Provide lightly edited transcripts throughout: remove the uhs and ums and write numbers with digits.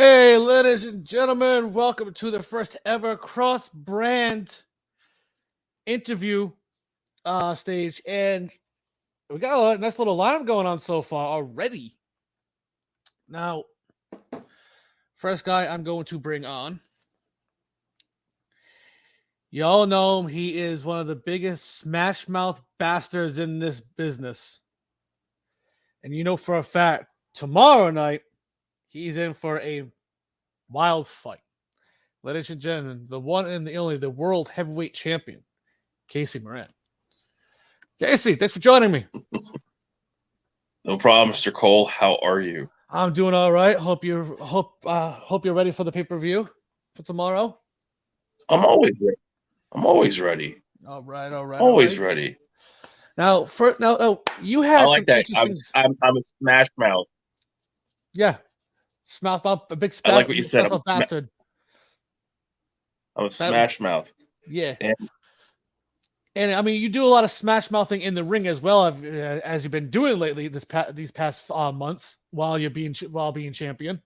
Hey, ladies and gentlemen, welcome to the first ever cross-brand interview stage, and we got a nice little lineup going on so far already. Now, first guy I'm going to bring on, y'all know him. He is one of the biggest smash mouth bastards in this business, and you know for a fact tomorrow night he's in for a wild fight. Ladies and gentlemen, the one and the only, the world heavyweight champion, Casey Moran. Casey, thanks for joining me. No problem, Mr. Cole. How are you? I'm doing all right. Hope you're ready for the pay-per-view for tomorrow. I'm always ready. I'm always ready. All right, all right, all Always right. ready. Now, you I had like some that. interesting, I'm a smash mouth. yeah, smash mouth, a big I like what you said. smash mouth bastard. I'm a That, smash mouth. yeah, And and I mean, you do a lot of smash mouthing in the ring as well as you've been doing lately these past months while being champion.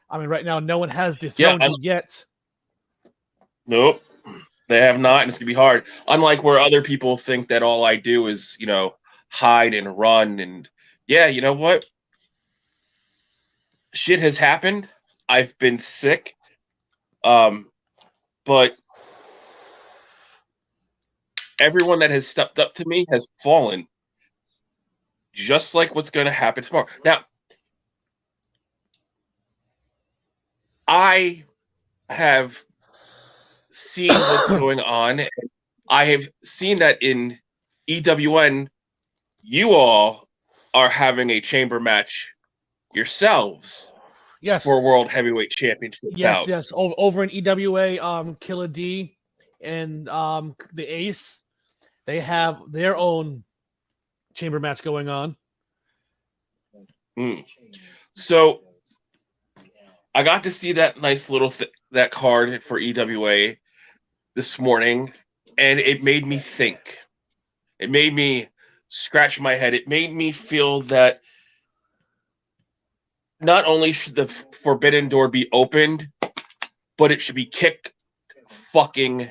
I mean, right now, no one has yeah, dethroned you yet. nope, they have not, and it's gonna be hard. Unlike where other people think that all I do is, hide and run, and yeah, you know what? Shit has happened. I've been sick, but everyone that has stepped up to me has fallen. Just like what's going to happen tomorrow. Now, I have seen what's going on. And I have seen that in EWN, you all are having a chamber match yourselves Yes, for World Heavyweight Championship yes, bout. yes. Over in EWA, Killer D and the Ace, they have their own chamber match going on. Mm. So I got to see that nice little that card for EWA this morning, and it made me think. It made me scratch my head. It made me feel that not only should the forbidden door be opened, but it should be kicked fucking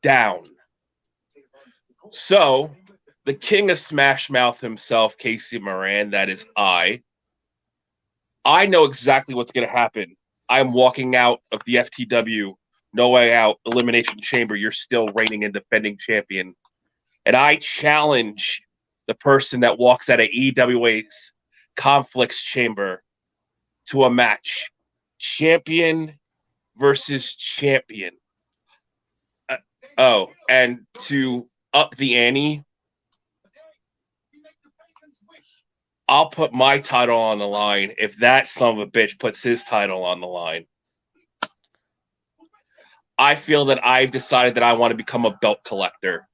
down. So, the king of Smash Mouth himself, Casey Moran, that is I know exactly what's going to happen. I'm walking out of the FTW, no way out, elimination chamber. You're still reigning and defending champion. And I challenge the person that walks out of EWA's conflicts chamber to a match. Champion versus champion. And to up the ante, I'll put my title on the line if that son of a bitch puts his title on the line. I feel that I've decided that I want to become a belt collector.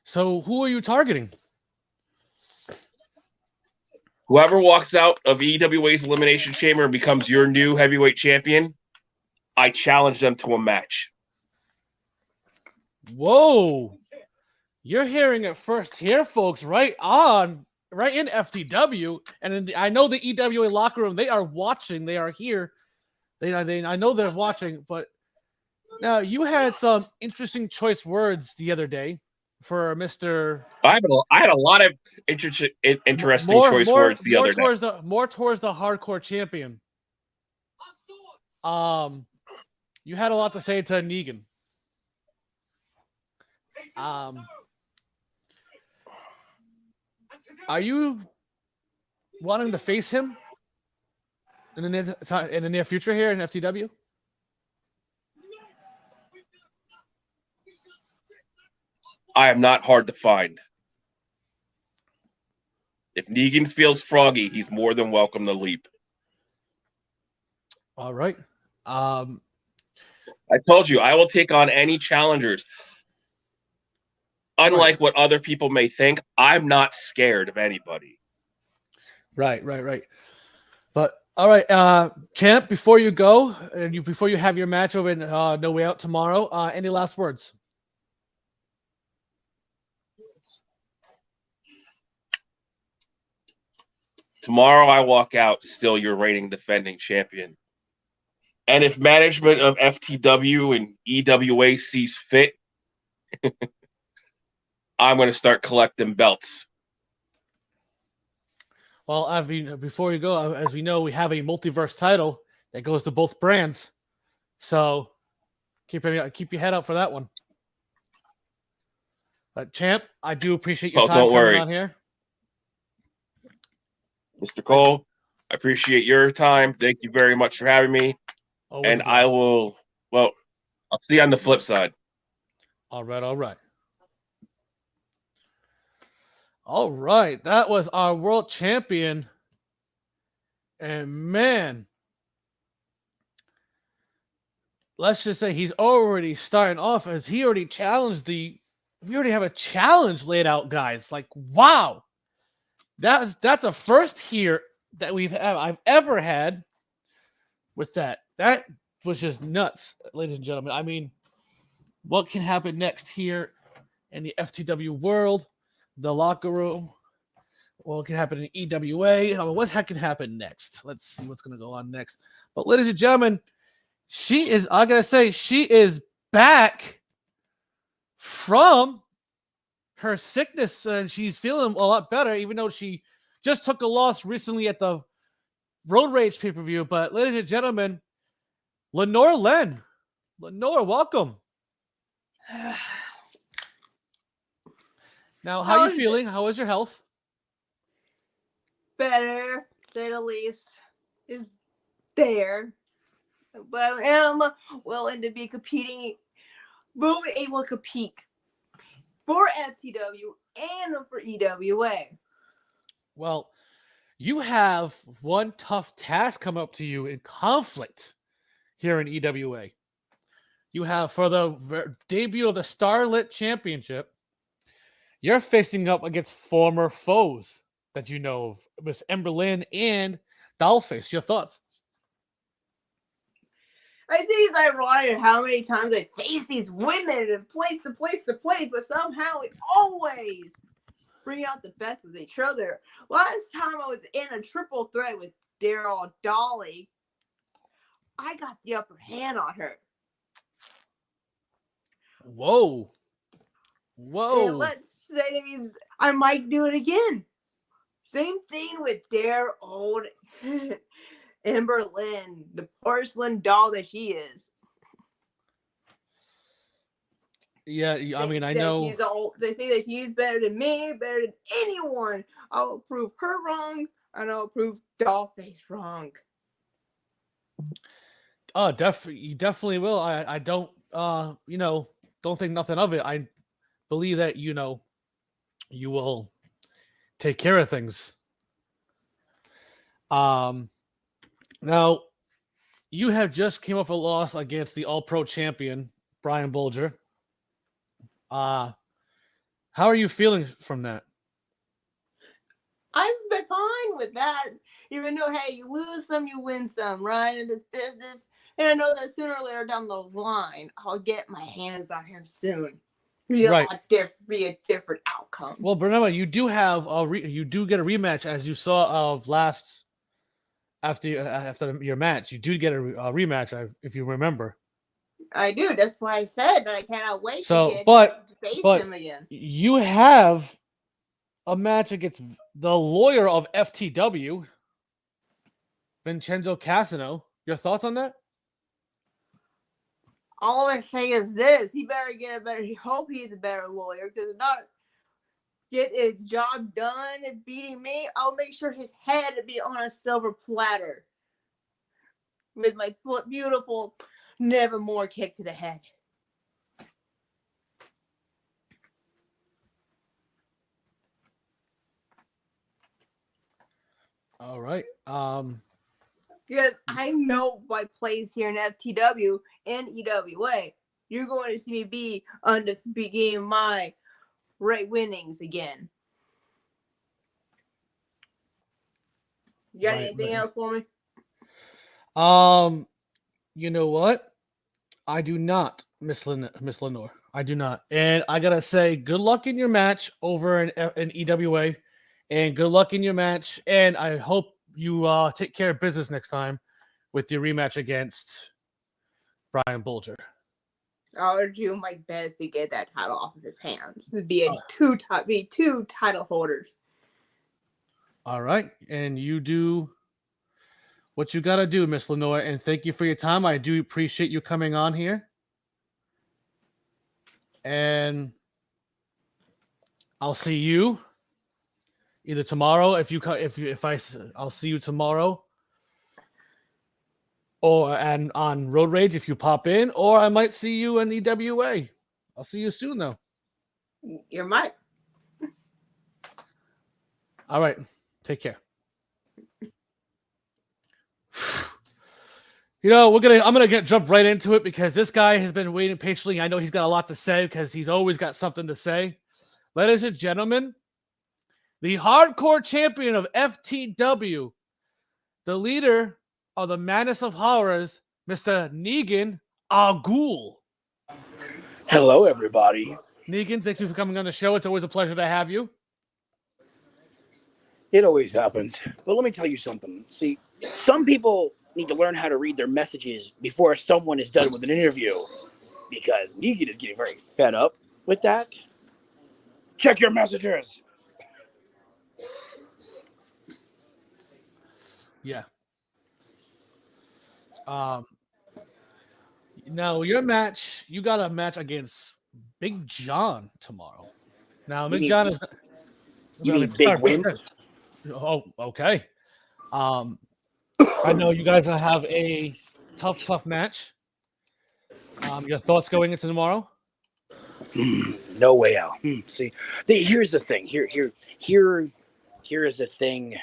So, who are you targeting? Whoever walks out of EWA's Elimination Chamber and becomes your new heavyweight champion, I challenge them to a match. Whoa. You're hearing it first here, folks, right in FTW. And I know the EWA locker room, they are watching. They are here. I know they're watching, but now you had some interesting choice words the other day for Mr. I had a lot of interesting choice words the other day. More towards the hardcore champion. You had a lot to say to Negan. Are you wanting to face him in the near future here in FTW? I am not hard to find. If Negan feels froggy, he's more than welcome to leap. All right. I told you, I will take on any challengers. Unlike what other people may think, I'm not scared of anybody. Right. But all right, champ, before you go and before you have your match over in No Way Out tomorrow, any last words? Tomorrow I walk out, still your reigning defending champion. And if management of FTW and EWA sees fit, I'm going to start collecting belts. Well, I mean, before you go, as we know, we have a multiverse title that goes to both brands. So keep your head up for that one. But Champ, I do appreciate your Well, time don't coming worry. on here. Mr. Cole, I appreciate your time. Thank you very much for having me. Always And a blast. I'll see you on the flip side. All right, all right. All right, that was our world champion. And man, let's just say he's already starting off as he already challenged we already have a challenge laid out, guys. Like, wow. That's a first here that I've ever had with that. That was just nuts, ladies and gentlemen. I mean, what can happen next here in the FTW world, the locker room? What can happen in EWA? I mean, what heck can happen next? Let's see what's going to go on next. But ladies and gentlemen, I gotta say, she is back from her sickness and she's feeling a lot better, even though she just took a loss recently at the Road Rage pay-per-view. But ladies and gentlemen, Lenore Len. Lenore, welcome. Now, how are you feeling? How is your health? Better, to say the least, is there. But I am willing to be able to compete for FTW and for EWA. Well, you have one tough task come up to you in conflict here in EWA. You have, for the debut of the Starlit Championship, you're facing up against former foes that you know of, Miss Ember Lynn and Dollface. Your thoughts? I think it's ironic how many times I face these women and place to place to place, but somehow we always bring out the best with each other. Last time I was in a triple threat with Daryl Dolly, I got the upper hand on her. Whoa. Whoa. And let's say that means I might do it again. Same thing with their old Ember Lynn, the porcelain doll that she is. Yeah, I mean, I know. They say that she's better than me, better than anyone. I will prove her wrong, and I will prove Dollface wrong. Oh, you definitely will. I don't, don't think nothing of it. I believe that, you will take care of things. Now, you have just came off a loss against the All-Pro champion, Brian Bolger. How are you feeling from that? I'm fine with that. Even though, hey, you lose some, you win some, right? In this business. And I know that sooner or later down the line, I'll get my hands on him soon. Be a different outcome. Well, remember, you do have you do get a rematch, as you saw of after your match. You do get a rematch, if you remember. I do. That's why I said that I cannot wait to face him again. You have a match against the lawyer of FTW, Vincenzo Cassino. Your thoughts on that? All I say is this: he better get a better. He hope he's a better lawyer, because if not, get his job done and beating me, I'll make sure his head to be on a silver platter with my beautiful Nevermore kick to the head. All right. Because I know my place here in FTW and EWA. You're going to see me begin my right winnings again. You got anything else for me? You know what? I do not, Miss Lenore. I do not. And I gotta say, good luck in your match over in EWA, and good luck in your match. And I hope you take care of business next time with your rematch against Brian Bulger. I'll do my best to get that title off of his hands. It'd be two title holders. All right, and you do what you got to do, Miss Lenore, and thank you for your time. I do appreciate you coming on here. And I'll see you either tomorrow I'll see you tomorrow, or and on Road Rage if you pop in, or I might see you in EWA. I'll see you soon though. You might. All right, take care. I'm gonna jump right into it because this guy has been waiting patiently. I know he's got a lot to say because he's always got something to say. Ladies and gentlemen, the hardcore champion of FTW, the leader of the Madness of Horrors, Mr. Negan Agul. Hello, everybody. Negan, thank you for coming on the show. It's always a pleasure to have you. It always happens. But let me tell you something. See, some people need to learn how to read their messages before someone is done with an interview, because Negan is getting very fed up with that. Check your messages. Yeah. Now you got a match against Big John tomorrow. Now, Big John is. You mean Big Win? Oh, okay. I know you guys have a tough match. Your thoughts going into tomorrow? No way out. See, here's the thing. Here is the thing,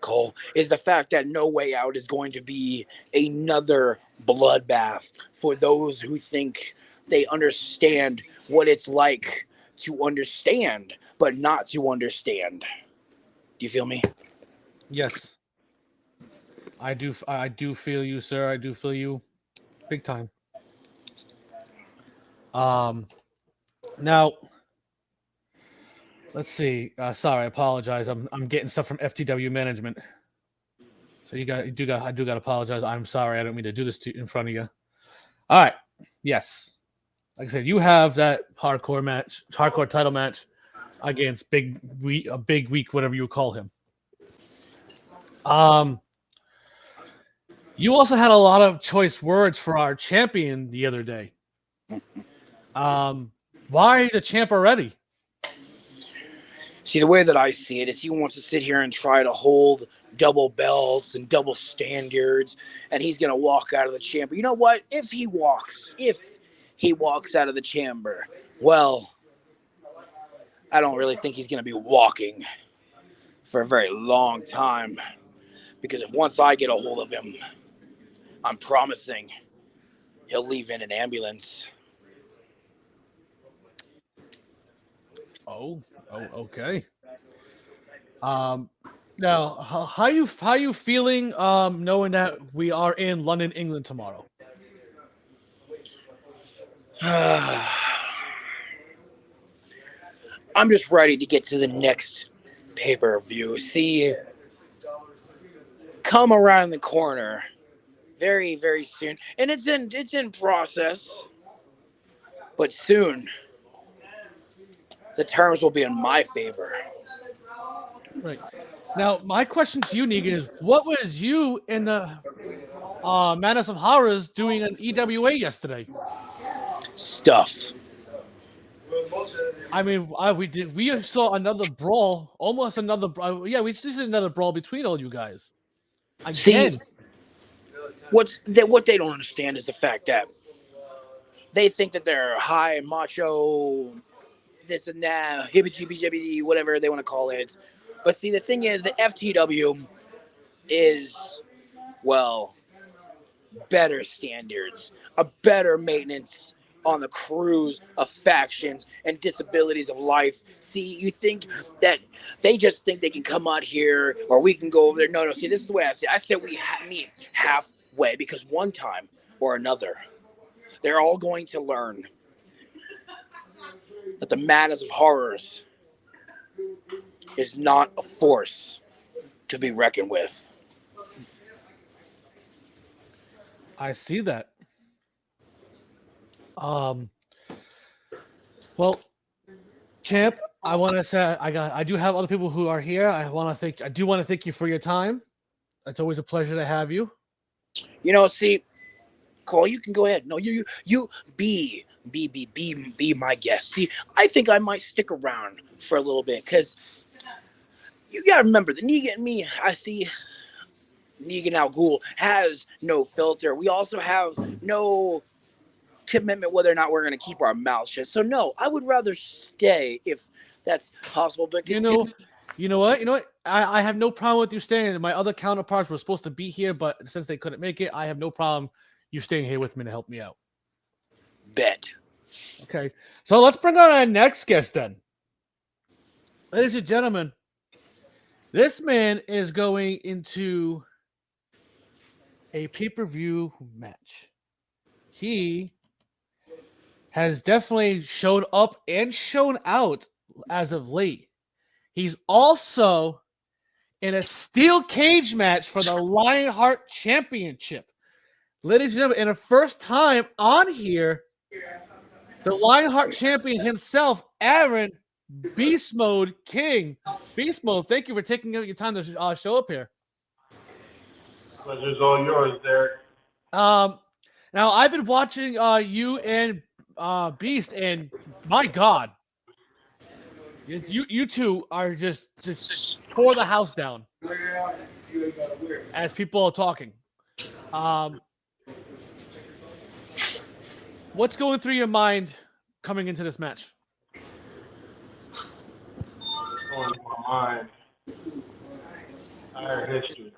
Cole, is the fact that No Way Out is going to be another bloodbath for those who think they understand what it's like to understand, but not to understand. Do you feel me? Yes. I do feel you, sir. I do feel you big time. Now, let's see. Sorry, I apologize. I'm getting stuff from FTW management. So I do got to apologize. I'm sorry. I don't mean to do this in front of you. All right. Yes. Like I said, you have that hardcore title match against Big Week, whatever you call him. You also had a lot of choice words for our champion the other day. Why the champ already? See, the way that I see it is he wants to sit here and try to hold double belts and double standards, and he's going to walk out of the chamber. You know what? If he walks out of the chamber, well, I don't really think he's going to be walking for a very long time, because if once I get a hold of him, I'm promising he'll leave in an ambulance. Oh, okay. Now, how you feeling? Knowing that we are in London, England tomorrow. I'm just ready to get to the next pay-per-view. See, come around the corner very, very soon, and it's in process, but soon the terms will be in my favor. Right. Now, my question to you, Negan, is what was you in the Madness of Horrors doing an EWA yesterday? Stuff. I mean, we saw another brawl, almost another. We just did another brawl between all you guys. Again. See, what they don't understand is the fact that they think that they're high macho, this and that, hibbity whatever they want to call it. But see, the thing is, the FTW is, well, better standards, a better maintenance on the crews of factions and disabilities of life. See, you think that they just think they can come out here or we can go over there. No, see, this is the way I say it. I said we meet halfway, because one time or another, they're all going to learn that the Madness of Horrors is not a force to be reckoned with. I see that. Well, champ, I want to say I do have other people who are here. I want to thank you for your time. It's always a pleasure to have you. See, Cole, you can go ahead. No, you be my guest. See, I think I might stick around for a little bit because you gotta remember the Negan and me. I see Negan Al Ghul has no filter. We also have no commitment whether or not we're going to keep our mouth shut. So no, I would rather stay if that's possible. But You know what? I have no problem with you staying. My other counterparts were supposed to be here, but since they couldn't make it, I have no problem you staying here with me to help me out. Bet. Okay, so let's bring on our next guest then. Ladies and gentlemen, this man is going into a pay-per-view match. He has definitely showed up and shown out as of late. He's also in a steel cage match for the Lionheart Championship. Ladies and gentlemen, in the first time on here, the Lionheart Champion himself, Aaron Beast Mode King. Beast Mode, thank you for taking your time to show up here. Pleasure's all yours, Derek. Now I've been watching you and Beast, and my God, you two are just tore the house down as people are talking. What's going through your mind coming into this match? Going to my mind, entire history.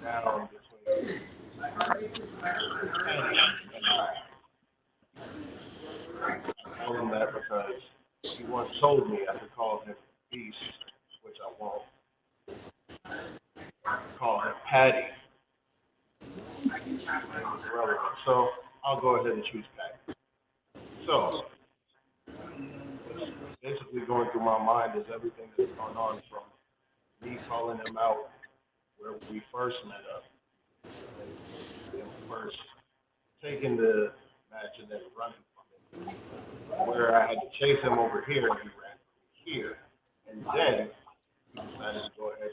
Down between I told him that because he once told me I could call him Beast, which I won't. I could call him Patty. So I'll go ahead and choose Patty. So basically going through my mind is everything that's gone on from me calling him out where we first met up. And first taking the match and then running from it. Where I had to chase him over here and he ran from here. And then he decided to go ahead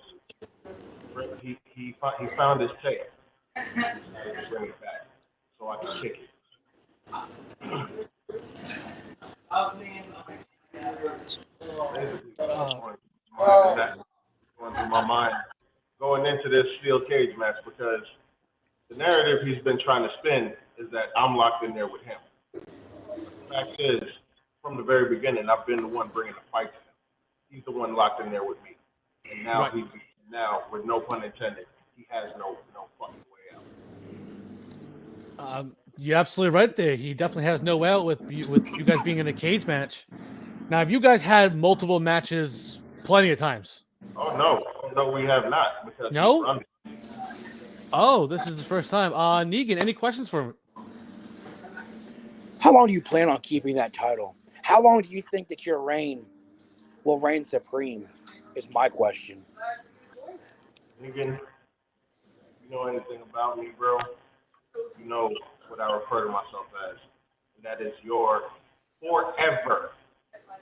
and he found his tape. He decided to bring it back so I could kick it. Going through my mind going into this steel cage match because the narrative he's been trying to spin is that I'm locked in there with him. The fact is, from the very beginning, I've been the one bringing the fight to him. He's the one locked in there with me, and now now, with no pun intended, he has no fucking way out. You're absolutely right there. He definitely has no way out with you guys being in a cage match. Now, have you guys had multiple matches plenty of times? Oh no, we have not. Because no. Oh, this is the first time. Negan, any questions for him? How long do you plan on keeping that title? How long do you think that your reign will reign supreme? Is my question. Negan, you know anything about me, bro? You know what I refer to myself as, and that is your forever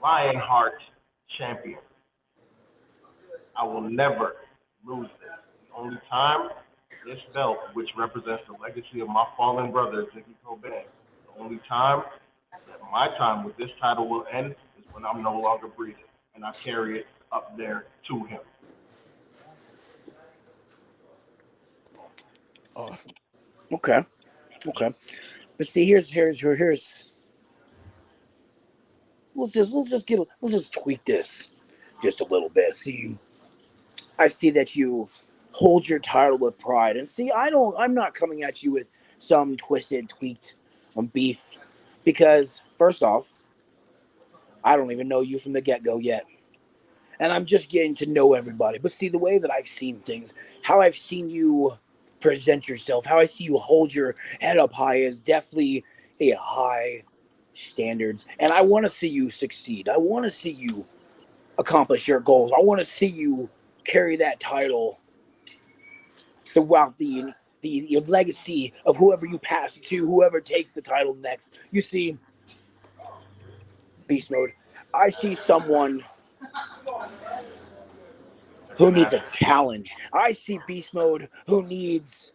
Lionheart champion. I will never lose this. The only time this belt, which represents the legacy of my fallen brother, Ziggy Cobain, the only time that my time with this title will end is when I'm no longer breathing, and I carry it up there to him. Oh. Okay. But see, here's. Let's just tweak this just a little bit. See, I see that you hold your title with pride, and see, I'm not coming at you with some twisted, tweaked beef, because first off, I don't even know you from the get-go yet, and I'm just getting to know everybody. But see, the way that I've seen things, how I've seen you present yourself, how I see you hold your head up high is definitely a high standards, and I want to see you succeed. I want to see you accomplish your goals. I want to see you carry that title throughout the the legacy of whoever you pass it to, whoever takes the title next. You see, Beast Mode, I see someone who needs a challenge. I see Beast Mode who needs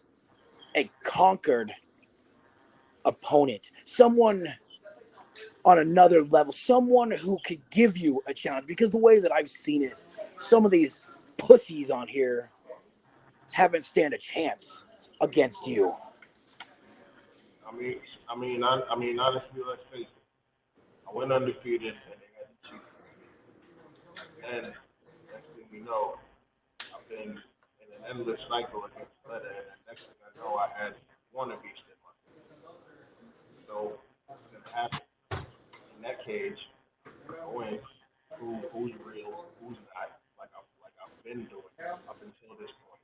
a conquered opponent, someone on another level, someone who could give you a challenge. Because the way that I've seen it, some of these pussies on here haven't stand a chance against you. Honestly, let's face it. I went undefeated, and they had to cheat me. And next thing you know, I've been in an endless cycle against Letta, and the next thing I know, I had one of each in my face. So what's gonna happen? In that cage, going who's real, who's not, like I've been doing up until this point.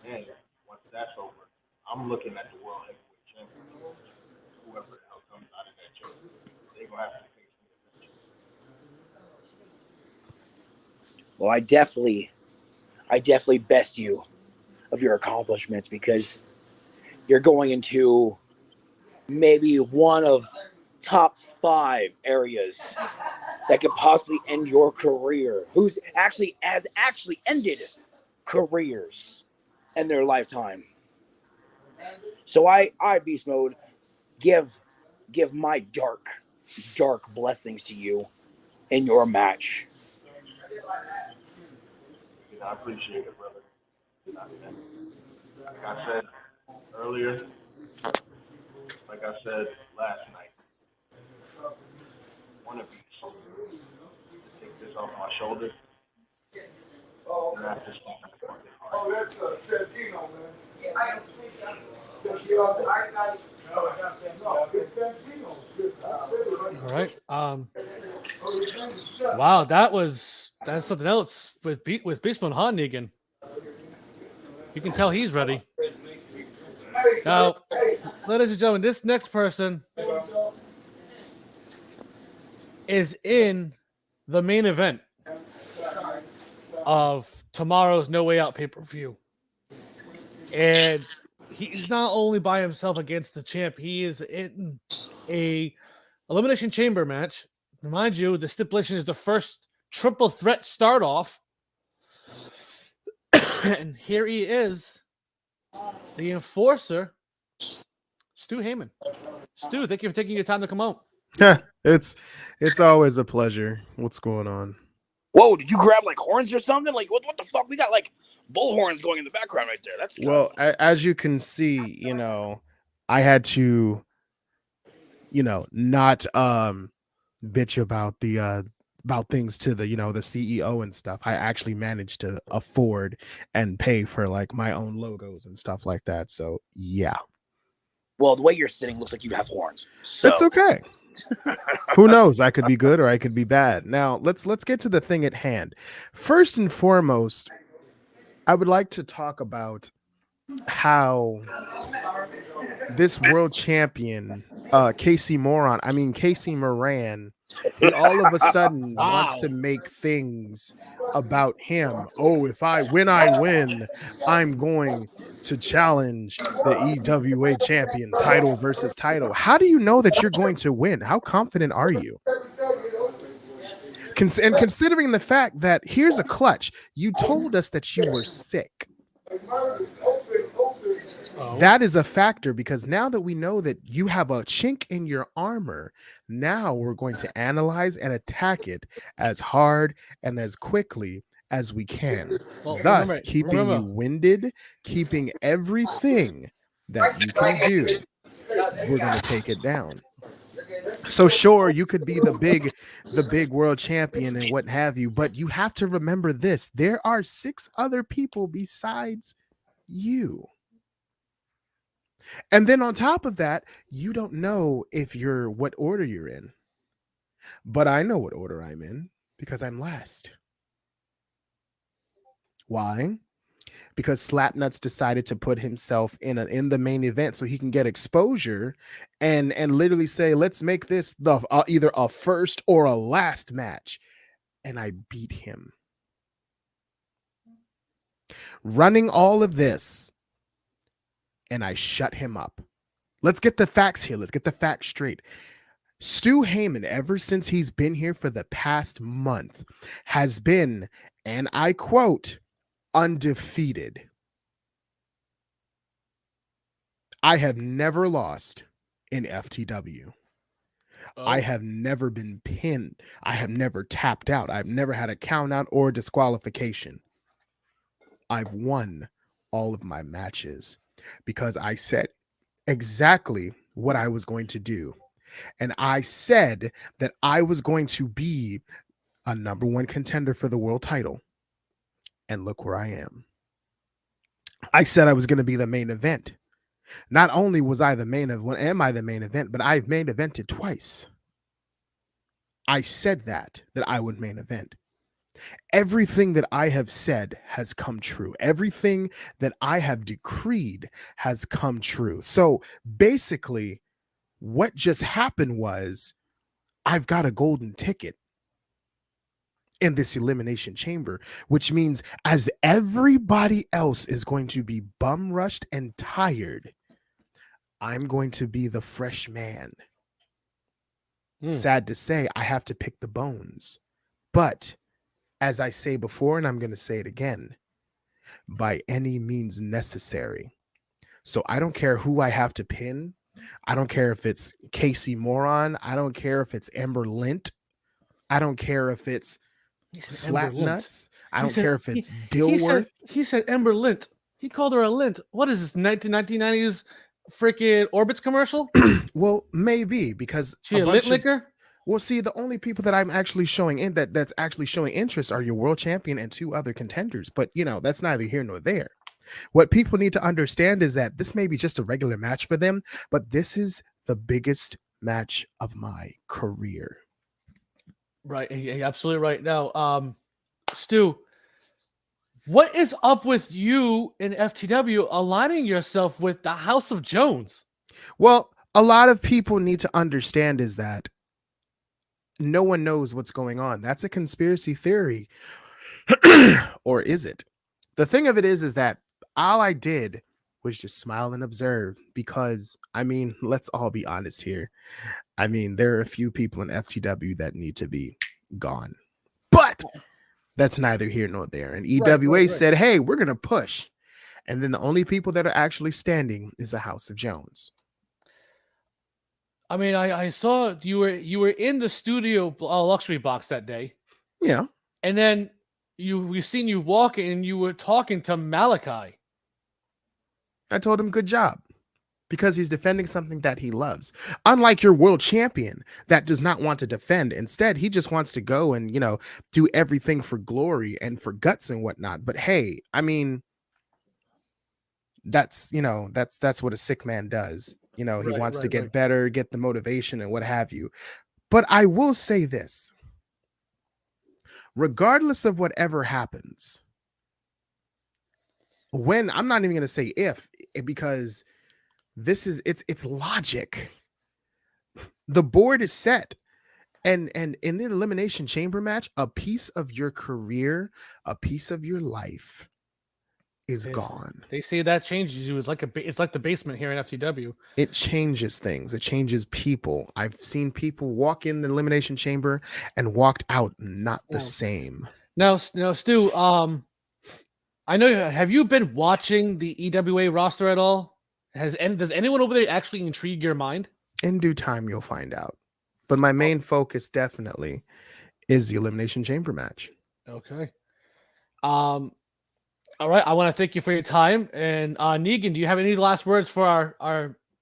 And once that's over, I'm looking at the world heavyweight championship. Whoever the hell comes out of that chair, they're gonna have to face me eventually. Well, I definitely best you of your accomplishments, because you're going into maybe one of top 5 areas that could possibly end your career. Who's actually has actually ended careers in their lifetime. So I Beast Mode, give my dark blessings to you in your match. I appreciate it, brother. And like I said earlier, like I said last night, one of these to take this off my shoulders, and I have to stop at the fucking heart. Oh, that's Santino, man. All right. Wow, that's something else with Beast Mode Negan. You can tell he's ready. Now, ladies and gentlemen, this next person is in the main event of tomorrow's No Way Out pay-per-view. And he's not only by himself against the champ, he is in a elimination chamber match. Remind you, the stipulation is the first triple threat start off. And here he is, the enforcer, Stu Heyman. Stu, thank you for taking your time to come out. It's always a pleasure. What's going on? Whoa, did you grab like horns or something? Like what the fuck? We got like bull horns going in the background right there. That's tough. Well, as you can see, I had to, not bitch about the about things to the the CEO and stuff. I actually managed to afford and pay for like my own logos and stuff like that. So yeah. Well, the way you're sitting looks like you have horns. So. That's okay. Who knows? I could be good or I could be bad. Now, let's get to the thing at hand. First and foremost, I would like to talk about how this world champion, Casey Moran, he all of a sudden wants to make things about him. Oh, if I win, I'm going to challenge the EWA champion, title versus title. How do you know that you're going to win? How confident are you? And considering the fact that here's a clutch, you told us that you were sick. That is a factor, because now that we know that you have a chink in your armor, now we're going to analyze and attack it as hard and as quickly as we can. Well, Thus, keeping you winded, keeping everything that you can do. We're going to take it down. So sure, you could be the big world champion and what have you, but you have to remember this. There are 6 other people besides you. And then on top of that, you don't know what order you're in. But I know what order I'm in, because I'm last. Why? Because Slapnuts decided to put himself in the main event so he can get exposure and literally say, let's make this the either a first or a last match. And I beat him. Running all of this and I shut him up. Let's get the facts here. Let's get the facts straight. Stu Heyman, ever since he's been here for the past month, has been, and I quote, undefeated. I have never lost in FTW. I have never been pinned. I have never tapped out. I've never had a count out or disqualification. I've won all of my matches because I said exactly what I was going to do. And I said that I was going to be a number one contender for the world title. And look where I am. I said I was going to be the main event. Not only was I the main event, am I the main event, but I've main evented twice. I said that I would main event. Everything that I have said has come true. Everything that I have decreed has come true. So basically, what just happened was I've got a golden ticket in this elimination chamber, which means as everybody else is going to be bum rushed and tired, I'm going to be the fresh man. Sad to say, I have to pick the bones. But as I say before, and I'm going to say it again, by any means necessary. So I don't care who I have to pin. I don't care if it's Casey Moron. I don't care if it's Ember Lint. I don't care if it's Slap Nuts. I don't care if it's Dilworth. He said Ember Lint. He called her a lint. What is this, 1990s freaking Orbitz commercial? Well, maybe because she a lint liquor? Well, see, the only people that I'm actually showing in that's actually showing interest are your world champion and two other contenders. But, you know, that's neither here nor there. What people need to understand is that this may be just a regular match for them, but this is the biggest match of my career. Right. You're absolutely right. Now, Stu, what is up with you in FTW aligning yourself with the House of Jones? Well, a lot of people need to understand is that no one knows what's going on. That's a conspiracy theory. Or is it? The thing of it is that all I did was just smile and observe because, I mean, let's all be honest here. I mean, there are a few people in FTW that need to be gone. But that's neither here nor there. And EWA said, hey, we're going to push. And then the only people that are actually standing is the House of Jones. I mean, I saw you were in the studio luxury box that day. Yeah. And then we've seen you walking and you were talking to Malachi. I told him good job because he's defending something that he loves. Unlike your world champion that does not want to defend. Instead, he just wants to go and, you know, do everything for glory and for guts and whatnot. But hey, I mean, that's, you know, that's what a sick man does. You know, he wants to get better, get the motivation and what have you. But I will say this, regardless of whatever happens, when I'm not even going to say if, because this is it's logic. The board is set. And in the elimination chamber match, a piece of your career, a piece of your life is gone. They say that changes you. It's like the basement here in FCW. It changes things. It changes people. I've seen people walk in the elimination chamber and walked out not the same. Now, Stu, I know. Have you been watching the EWA roster at all? Does anyone over there actually intrigue your mind? In due time, you'll find out. But my main focus definitely is the elimination chamber match. Okay. All right, I want to thank you for your time. And Negan, do you have any last words for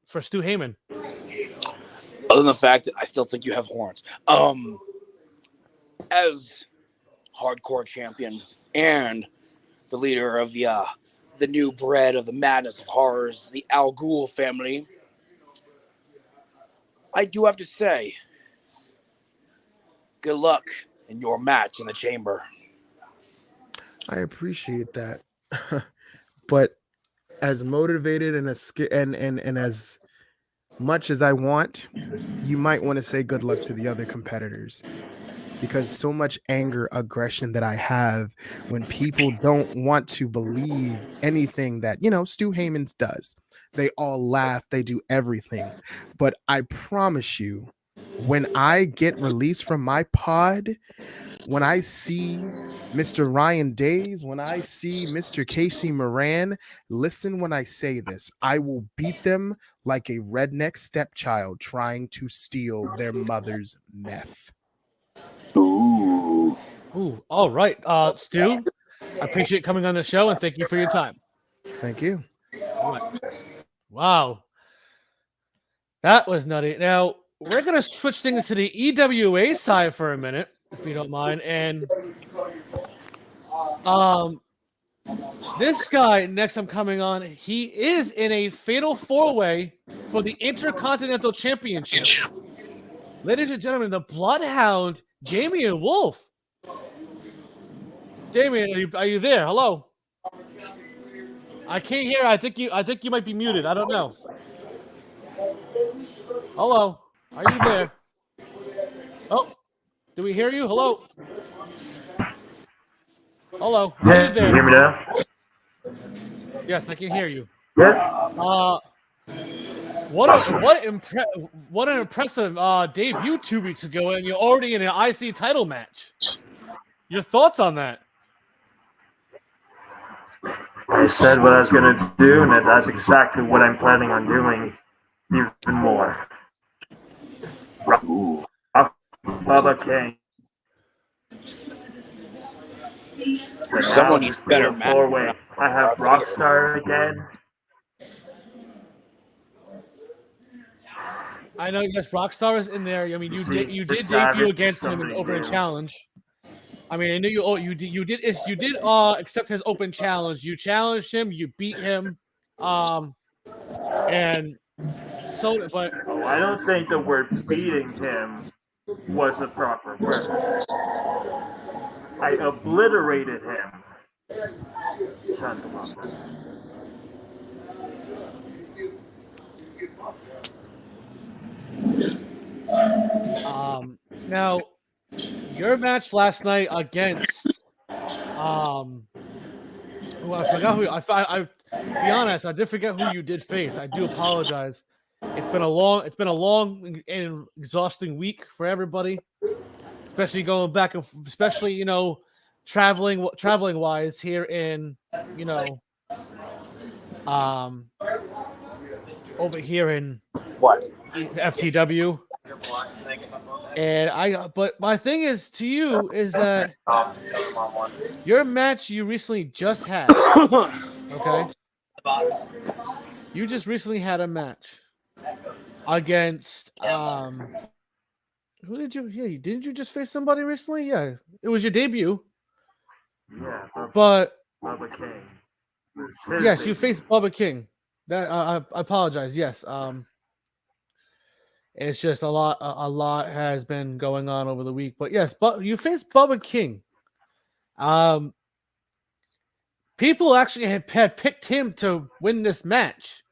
for Stu Heyman? Other than the fact that I still think you have horns. As hardcore champion and the leader of the new bread of the madness of horrors, the Al Ghul family, I do have to say, good luck in your match in the chamber. I appreciate that. But as motivated and as much as I want, you might want to say good luck to the other competitors. because so much anger, aggression that I have when people don't want to believe anything that, Stu Heyman does. They all laugh, they do everything. But I promise you, when I get released from my pod, when I see Mr. Ryan Days, when I see Mr. Casey Moran, listen when I say this. I will beat them like a redneck stepchild trying to steal their mother's meth. Ooh. Ooh, all right. Stu, I appreciate coming on the show and thank you for your time. Thank you. All right. Wow. That was nutty. Now, we're going to switch things to the EWA side for a minute, if you don't mind. And this guy next I'm coming on, he is in a fatal four-way for the Intercontinental Championship. Ladies and gentlemen, the Bloodhound, Damian Wolf. Damian, are you there? Hello. I can't hear. I think you might be muted. I don't know. Hello. Are you there? Oh, do we hear you? Hello. Hello. Are you there? Can you hear me now? Yes, I can hear you. Yes. What an impressive debut 2 weeks ago, and you're already in an IC title match. Your thoughts on that? I said what I was going to do, and that's exactly what I'm planning on doing, even more. Ooh. Bubba King. But Someone now needs this better fatal four-way. match. I have Rockstar again. I know. Yes, Rockstar is in there. I mean, you did the debut Savage against him in somebody Open new. Challenge. I mean, I knew you did accept his Open Challenge. You challenged him. You beat him. And so, but Oh, I don't think the word beating him was the proper word. I obliterated him. Sounds a lot better. now your match last night against who I forgot who I be honest, I did forget who you did face. I do apologize. It's been a long and exhausting week for everybody, especially going back and especially traveling wise here in um over here in What? FTW. And but my thing is to you is that your match you recently just had, okay? You just recently had a match against who did you? Yeah, didn't you just face somebody recently? Yeah, it was your debut. Yeah, But Bubba King. yes, you faced Bubba King. That I apologize. Yes, it's just a lot has been going on over the week. But yes, but you faced Bubba King. People actually had picked him to win this match,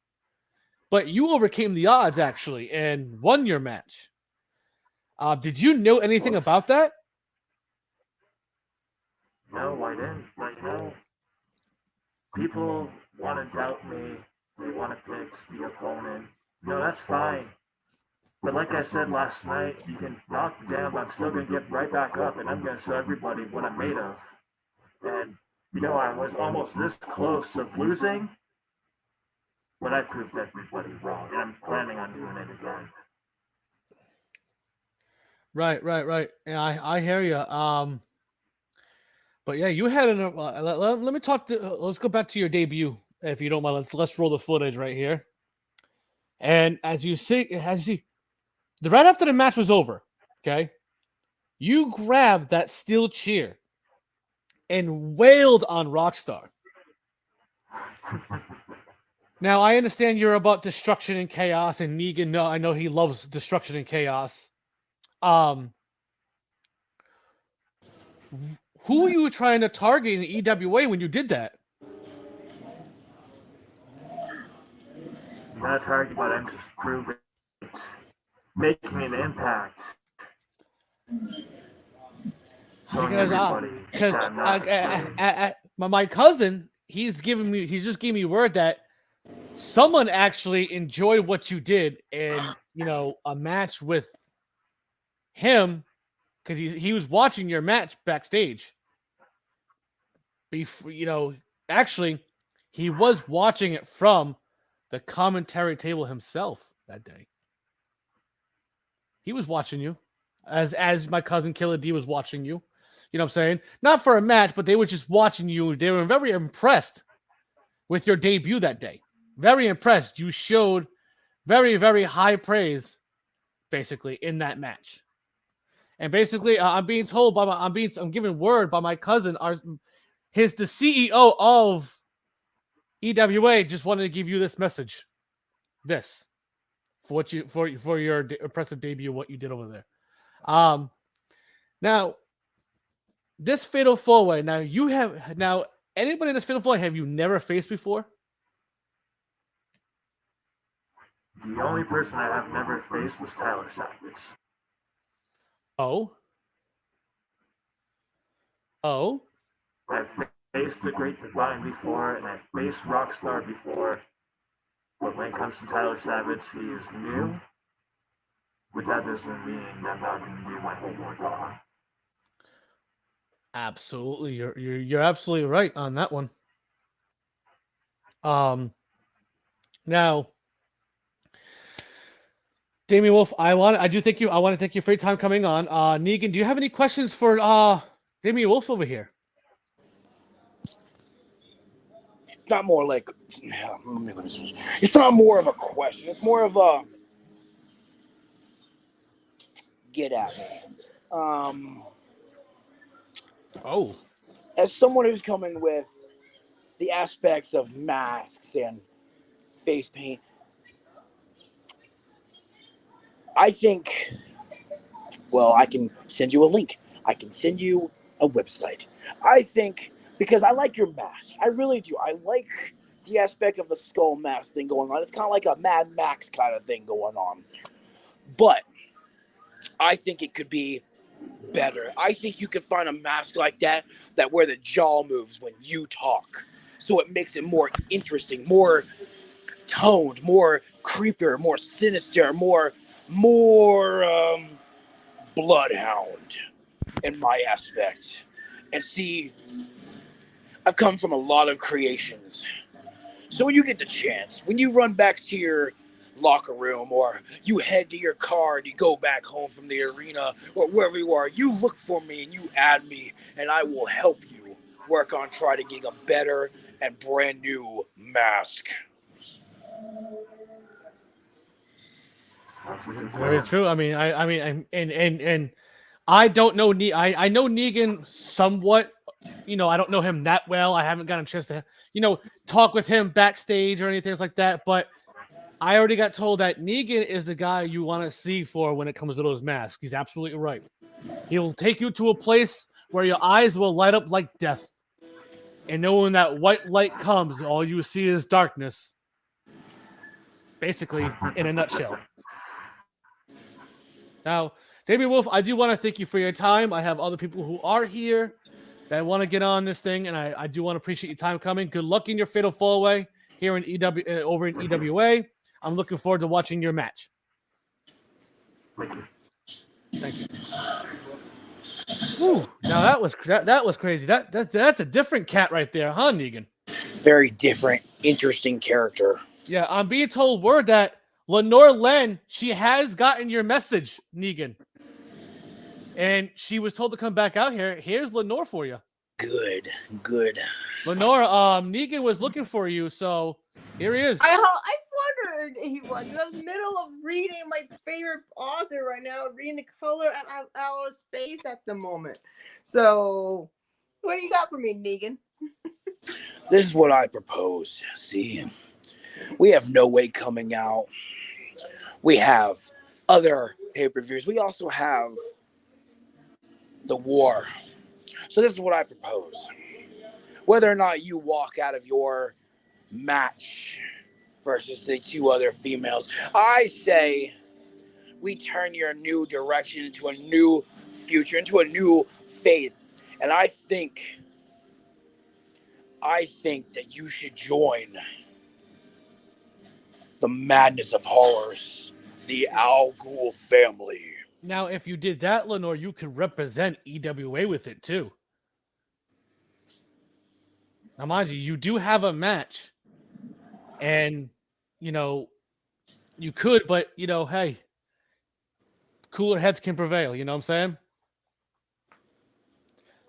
but you overcame the odds actually and won your match. Did you know anything about that? No, I didn't. People want to doubt me. They want to pick the opponent. No, that's fine. But like I said last night, you can knock me down, but I'm still going to get right back up, and I'm going to show everybody what I'm made of. And, I was almost this close of losing, but I proved everybody wrong, and I'm planning on doing it again. Right. And I hear you. But yeah, you had an. Let me talk. Let's go back to your debut, if you don't mind. Let's roll the footage right here. And as you see, the right after the match was over, okay, you grabbed that steel chair and wailed on Rockstar. Now I understand you're about destruction and chaos, and Negan. No, I know he loves destruction and chaos. Who were you trying to target in the EWA when you did that? Not targeting, but I'm just proving, making an impact. telling Because everybody because that Matt is fake. my cousin, he just gave me word that someone actually enjoyed what you did, and a match with him, because he was watching your match backstage. Before, actually, he was watching it from the commentary table himself that day. He was watching you, as my cousin Killer D was watching you. You know what I'm saying? Not for a match, but they were just watching you. They were very impressed with your debut that day. Very impressed. You showed very, very high praise, basically, in that match. And basically, I'm being told by I'm given word by my cousin, the CEO of EWA just wanted to give you this message. This for what you for your impressive debut, what you did over there. Now this fatal four way. Now anybody in this fatal four way have you never faced before? The only person I have never faced was Tyler Savage. Oh. I've faced the Great Divine before, and I've faced Rockstar before. But when it comes to Tyler Savage, he is new. But that doesn't mean I'm not going to do my homework on him. Absolutely, you're absolutely right on that one. Now, Damien Wolf, I want to thank you for your time coming on. Negan, do you have any questions for Damien Wolf over here? It's not more like it's not more of a question. It's more of a get at me. As someone who's coming with the aspects of masks and face paint, I think, well, I can send you a link. I can send you a website. I think, because I like your mask. I really do. I like the aspect of the skull mask thing going on. It's kind of like a Mad Max kind of thing going on. But I think it could be better. I think you could find a mask like that where the jaw moves when you talk. So it makes it more interesting, more toned, more creepier, more sinister, more bloodhound in my aspect. And see, I've come from a lot of creations. So when you get the chance, when you run back to your locker room or you head to your car and you go back home from the arena or wherever you are, you look for me and you add me and I will help you work on trying to get a better and brand new mask. Very true. I mean, and I don't know. I know Negan somewhat. I don't know him that well. I haven't gotten a chance to, talk with him backstage or anything like that. But I already got told that Negan is the guy you want to see for when it comes to those masks. He's absolutely right. He'll take you to a place where your eyes will light up like death. And knowing that white light comes, all you see is darkness. Basically, in a nutshell. Now, Damien Wolf, I do want to thank you for your time. I have other people who are here that want to get on this thing, and I do want to appreciate your time coming. Good luck in your fatal four-way here in over in EWA. I'm looking forward to watching your match. Thank you. Whew. Now that was crazy. That's a different cat right there, huh, Negan? Very different, interesting character. Yeah, I'm being told word that Lenore Len, she has gotten your message, Negan. And she was told to come back out here. Here's Lenore for you. Good. Lenore, Negan was looking for you, so here he is. I wondered he was. I was in the middle of reading my favorite author right now, reading The Color Out of Space at the moment. So, what do you got for me, Negan? This is what I propose. See, we have No Way coming out. We have other pay-per-views. We also have the War. So this is what I propose. Whether or not you walk out of your match versus the two other females, I say we turn your new direction into a new future, into a new fate. And I think that you should join the Madness of Horrors, the Al Ghul family. Now, if you did that, Lenore, you could represent EWA with it too. Now, mind you, you do have a match, and you could, but hey, cooler heads can prevail. You know what I'm saying?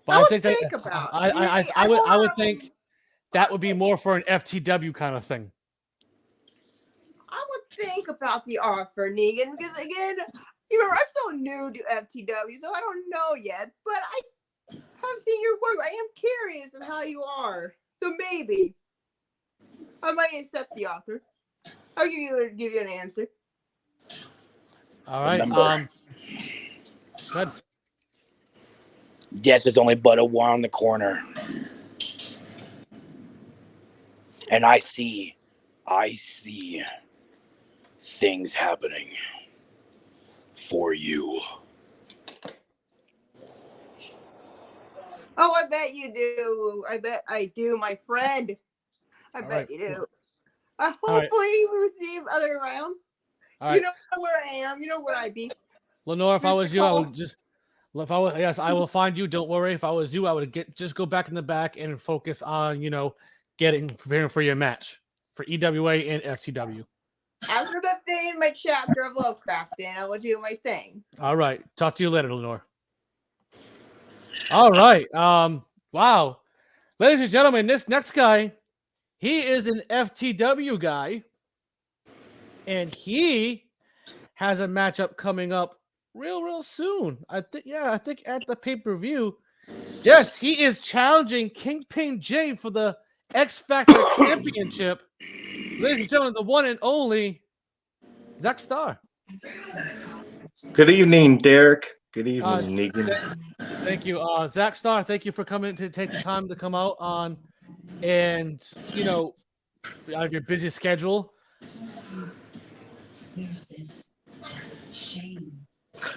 But I I would think think that about. I would think that would be more for an FTW kind of thing. I would think about the offer, Negan, because again, you remember I'm so new to FTW, so I don't know yet. But I have seen your work. I am curious of how you are, so maybe I might accept the offer. I'll give you an answer. All right. Remember, Good. death is only but a war on the corner. And I see things happening for you. Oh, I bet you do. I bet I do, my friend. I All bet right. you do. All right. Hopefully we receive other rounds. All right. You know where I am. You know where I be. Lenore, if I Mr. was you, I Cole. would just. If I was, yes, I will find you. Don't worry. If I was you, I would just go back in the back and focus on preparing for your match for EWA and FTW. After the thing, my chapter of Lovecraft, then I will do my thing. All right. Talk to you later, Lenore. All right. Wow. Ladies and gentlemen, this next guy, he is an FTW guy, and he has a matchup coming up real soon. I think at the pay-per-view. Yes, he is challenging Kingpin J for the X Factor Championship. Ladies and gentlemen, the one and only Zach Starr. Good evening, Derek. Good evening, Negan. Thank you, Zach Starr. Thank you for coming to take the time to come out on, and out of your busy schedule.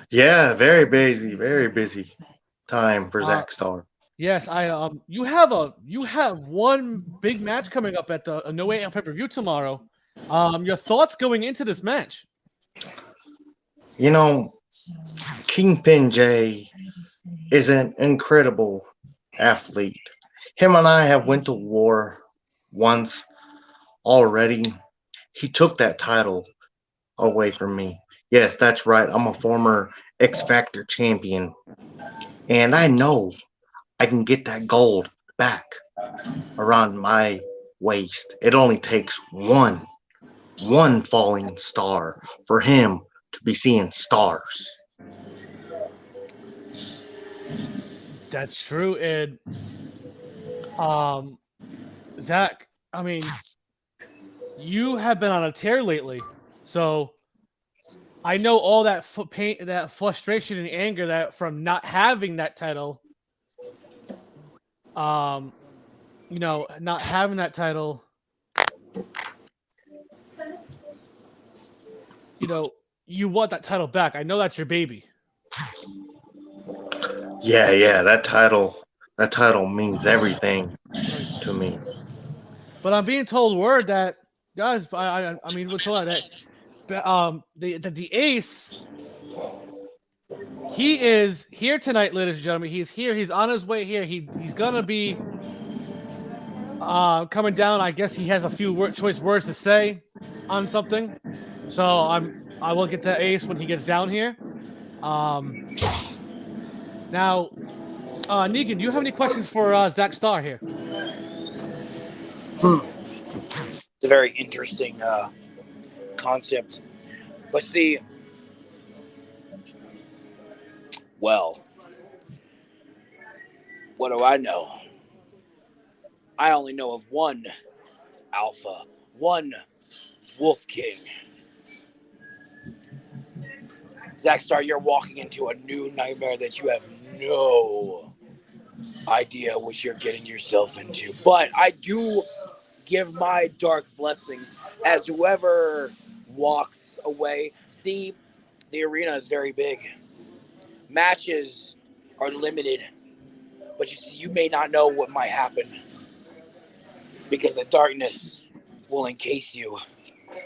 Yeah, very busy time for Zach Starr. Yes, you have one big match coming up at the No Way Out pay-per-view tomorrow. Your thoughts going into this match? Kingpin J is an incredible athlete. Him and I have went to war once already. He took that title away from me. Yes, that's right. I'm a former X Factor champion. And I know I can get that gold back around my waist. It only takes one falling star for him to be seeing stars. That's true. And Zach, I mean, you have been on a tear lately, so I know all that pain, that frustration and anger that from not having that title. Not having that title. You want that title back. I know that's your baby. Yeah, that title means everything to me. But I'm being told word that guys, I mean, we're told that the Ace, he is here tonight, ladies and gentlemen. He's here. He's on his way here. He's gonna be coming down. I guess he has a few choice words to say on something. So I will get to Ace when he gets down here. Now, Negan, do you have any questions for Zach Starr here? It's a very interesting concept. But see, well, what do I know? I only know of one Alpha, one Wolf King. Zach Starr, you're walking into a new nightmare that you have no idea what you're getting yourself into. But I do give my dark blessings as whoever walks away. See, the arena is very big. Matches are limited. But you may not know what might happen because the darkness will encase you,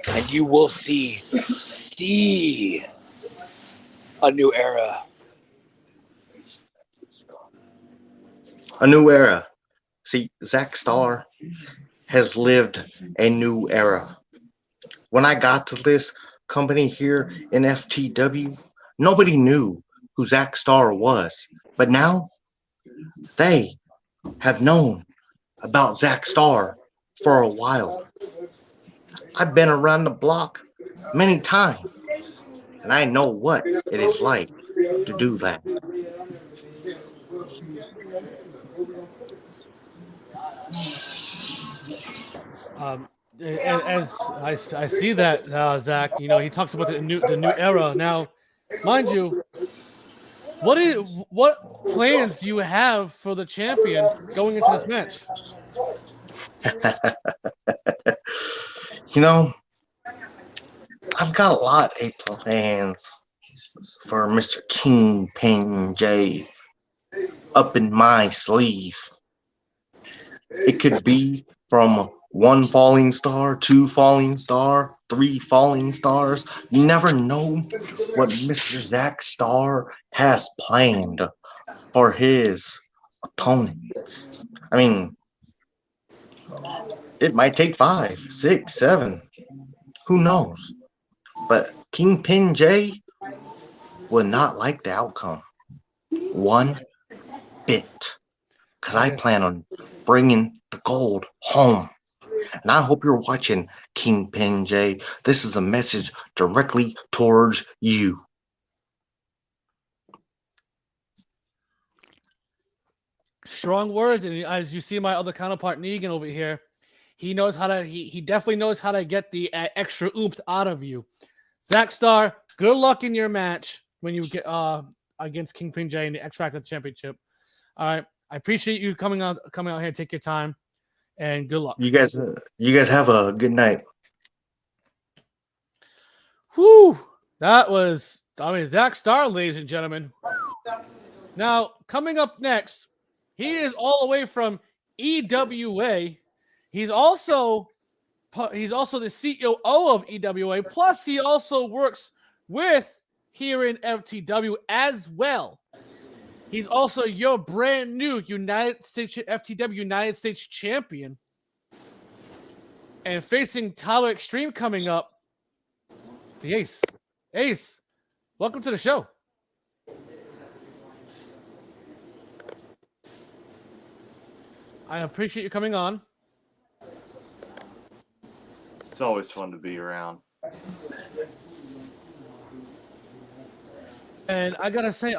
and you will see a new era. A new era. See, Zack Starr has lived a new era. When I got to this company here in FTW, nobody knew who Zack Starr was. But now they have known about Zack Starr for a while. I've been around the block many times, and I know what it is like to do that. Um, as I see that, Zach, he talks about the new era. Now, mind you, what plans do you have for the champion going into this match? You know, I've got a lot of plans for Mr. Kingpin J up in my sleeve. It could be from one falling star, two falling star, three falling stars. You never know what Mr. Zack Star has planned for his opponents. I mean, it might take 5, 6, 7. Who knows? But Kingpin J would not like the outcome one bit because I I guess plan on bringing the gold home. And I hope you're watching Kingpin J. This is a message directly towards you. strong words, and as you see, my other counterpart Negan over here, he knows how to. He definitely knows how to get the extra oomph out of you. Zack Star, good luck in your match when you get against Kingpin J in the X Factor Championship. All right, I appreciate you coming out here, take your time, and good luck. You guys have a good night. Whew, that was Zack Star, ladies and gentlemen. Now coming up next, he is all the way from EWA. He's also the CEO of EWA. Plus, he also works with here in FTW as well. He's also your brand new United States FTW United States champion. And facing Tyler Extreme coming up, the Ace. Ace, welcome to the show. I appreciate you coming on. It's always fun to be around. And I gotta say,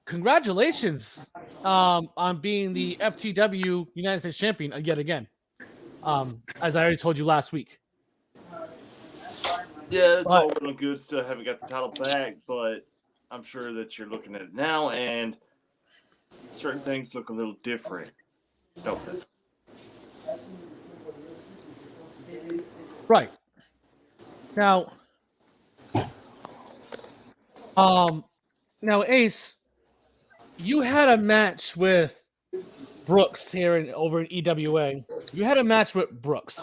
congratulations on being the FTW United States champion yet again. As I already told you last week. Yeah, it's all well and good. Still haven't got the title back, but I'm sure that you're looking at it now, and certain things look a little different, don't they? Right. Now, Ace, you had a match with Brooks here over in EWA. You had a match with Brooks.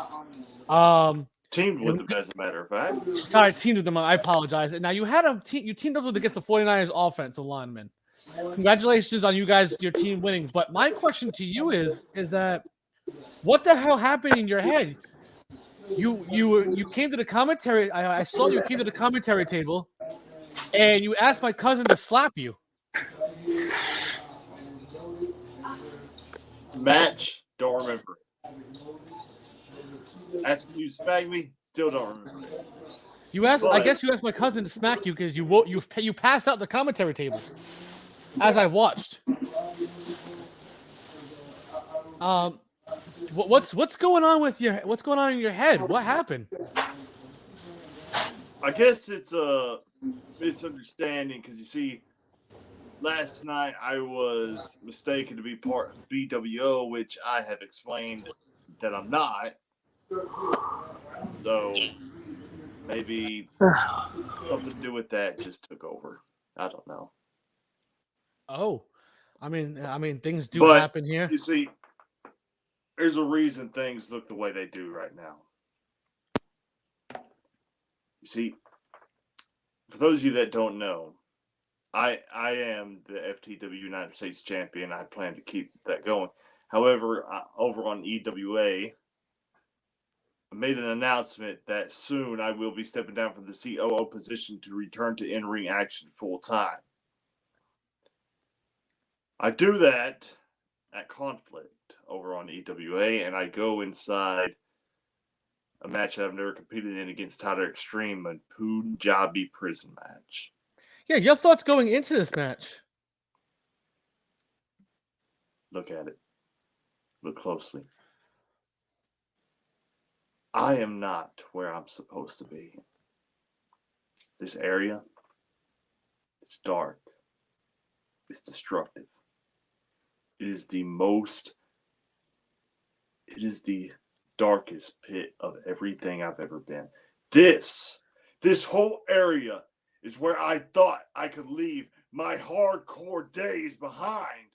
Teamed with him, as a matter of fact. Sorry, teamed with them. I apologize. Now you had you teamed up with against the 49ers offensive lineman. Congratulations on you guys, your team winning. But my question to you is that what the hell happened in your head? You came to the commentary. I saw you came to the commentary table, and you asked my cousin to slap you. Match, don't remember. Asked you to smack me, still don't remember it. I guess you asked my cousin to smack you because you passed out the commentary table as I watched. What's going on in your head? What happened? I guess it's a misunderstanding because you see, last night I was mistaken to be part of BWO, which I have explained that I'm not. So maybe something to do with that just took over. I don't know. Oh, I mean, things do But happen here. you see, there's a reason things look the way they do right now. You see, for those of you that don't know, I am the FTW United States champion. I plan to keep that going. However, over on EWA, I made an announcement that soon I will be stepping down from the COO position to return to in-ring action full time. I do that at Conflict over on EWA, and I go inside a match that I've never competed in against Tyler Extreme, a Punjabi prison match. Yeah, your thoughts going into this match? Look at it. Look closely. I am not where I'm supposed to be. This area, it's dark. It's destructive. It is the darkest pit of everything I've ever been. This whole area is where I thought I could leave my hardcore days behind.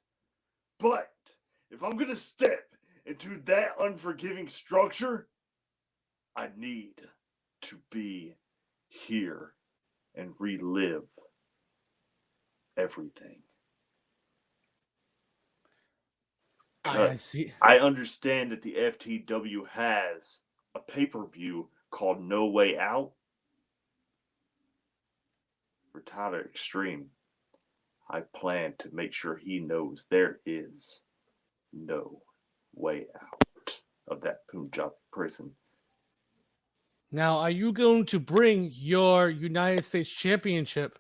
But if I'm going to step into that unforgiving structure, I need to be here and relive everything. I see. I understand that the FTW has a pay-per-view called No Way Out for Tyler Extreme. I plan to make sure he knows there is no way out of that Punjab prison. Now, are you going to bring your United States Championship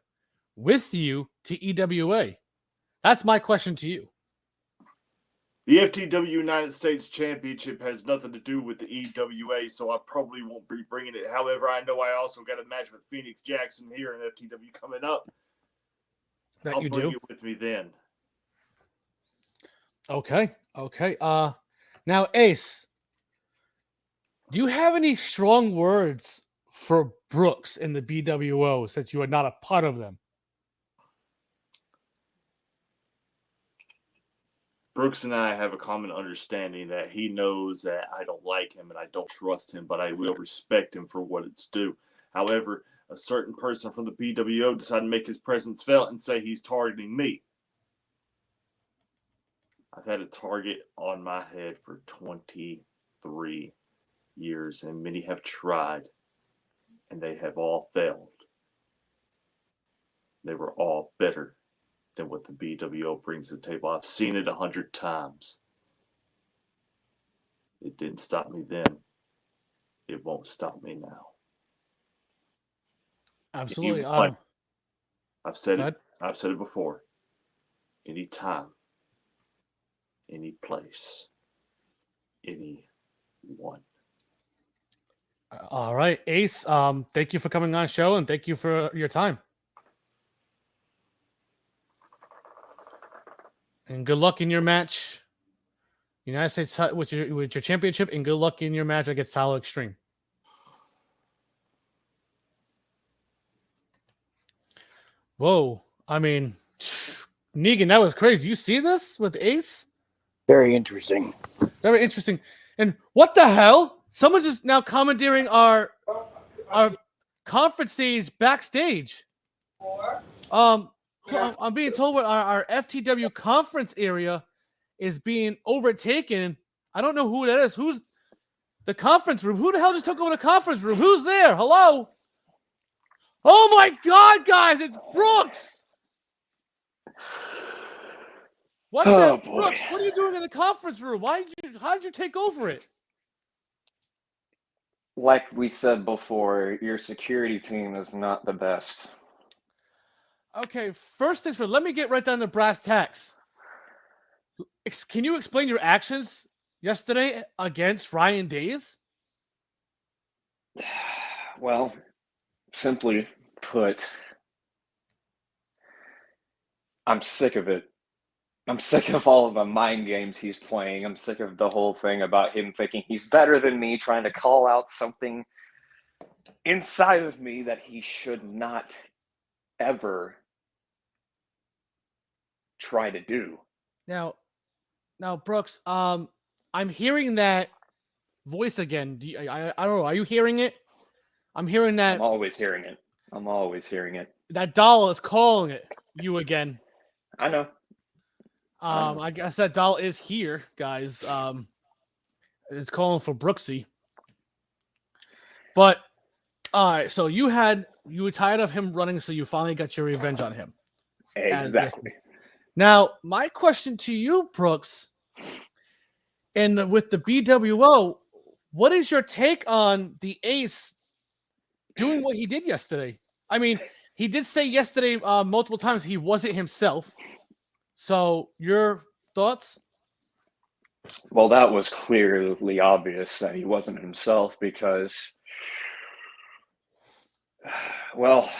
with you to EWA? That's my question to you. The FTW United States Championship has nothing to do with the EWA, so I probably won't be bringing it. However, I know I also got a match with Phoenix Jackson here in FTW coming up. I'll bring it with me then. Okay. Now, Ace, do you have any strong words for Brooks in the BWO since you are not a part of them? Brooks and I have a common understanding that he knows that I don't like him and I don't trust him, but I will respect him for what it's due. However, a certain person from the BWO decided to make his presence felt and say he's targeting me. I've had a target on my head for 23 years, and many have tried, and they have all failed. They were all better than what the BWO brings to the table. I've seen it 100 times. It didn't stop me then. It won't stop me now. Absolutely. I've said go it. I've said it before. Anytime, any place, anyone. All right, Ace. Thank you for coming on the show and thank you for your time. And good luck in your match, United States with your championship, and good luck in your match against Tyler Extreme. Whoa! I mean, Negan, that was crazy. You see this with Ace? Very interesting. Very interesting. And what the hell? Someone just now commandeering our conference stage backstage. I'm being told what our FTW conference area is being overtaken. I don't know who that is. Who's the conference room? Who the hell just took over the conference room? Who's there? Hello? Oh my God, guys! It's Brooks. What the boy. Brooks? What are you doing in the conference room? How did you take over it? Like we said before, your security team is not the best. Okay, first things first. Let me get right down to brass tacks. Can you explain your actions yesterday against Ryan Days? Well, simply put, I'm sick of it. I'm sick of all of the mind games he's playing. I'm sick of the whole thing about him thinking he's better than me, trying to call out something inside of me that he should not ever try to do. Now, Brooks, I'm hearing that voice again. I don't know. Are you hearing it? I'm hearing I'm that always hearing it. I'm always hearing it. that doll is calling you again. I know. know. I guess that doll is here, guys. It's calling for Brooksy. But all right, so you were tired of him running, so you finally got your revenge on him. Exactly. Now, my question to you, Brooks, and with the BWO, what is your take on the Ace doing what he did yesterday? I mean, he did say yesterday multiple times he wasn't himself. So, your thoughts? Well, that was clearly obvious that he wasn't himself because, well,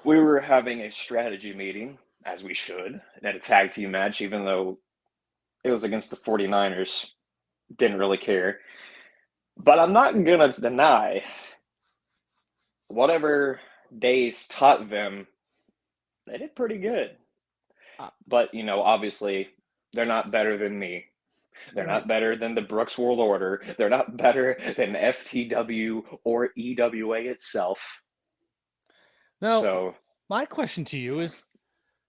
we were having a strategy meeting, as we should, at a tag team match, even though it was against the 49ers. Didn't really care. But I'm not going to deny whatever Days taught them, they did pretty good. But, obviously, they're not better than me. They're not better than the Brooks World Order. They're not better than FTW or EWA itself. Now, So, my question to you is,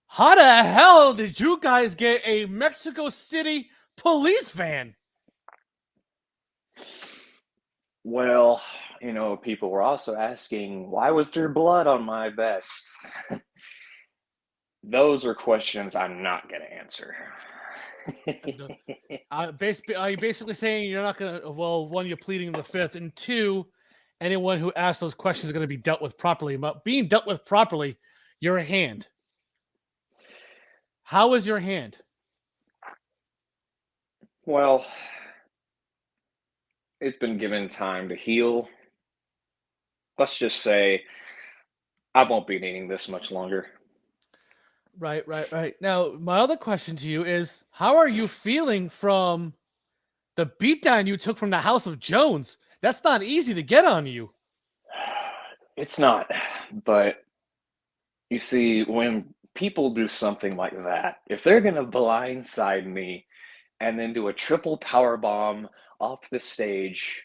how the hell did you guys get a Mexico City police van? well, people were also asking, why was there blood on my vest? Those are questions I'm not going to answer. Are you basically saying you're not going to, well, one, you're pleading the fifth, and two, anyone who asks those questions is going to be dealt with properly. But being dealt with properly, your hand. How is your hand? Well, it's been given time to heal. Let's just say I won't be needing this much longer. Right. Now, my other question to you is, how are you feeling from the beatdown you took from the House of Jones? That's not easy to get on you. It's not, but you see, when people do something like that, if they're going to blindside me and then do a triple power bomb off the stage,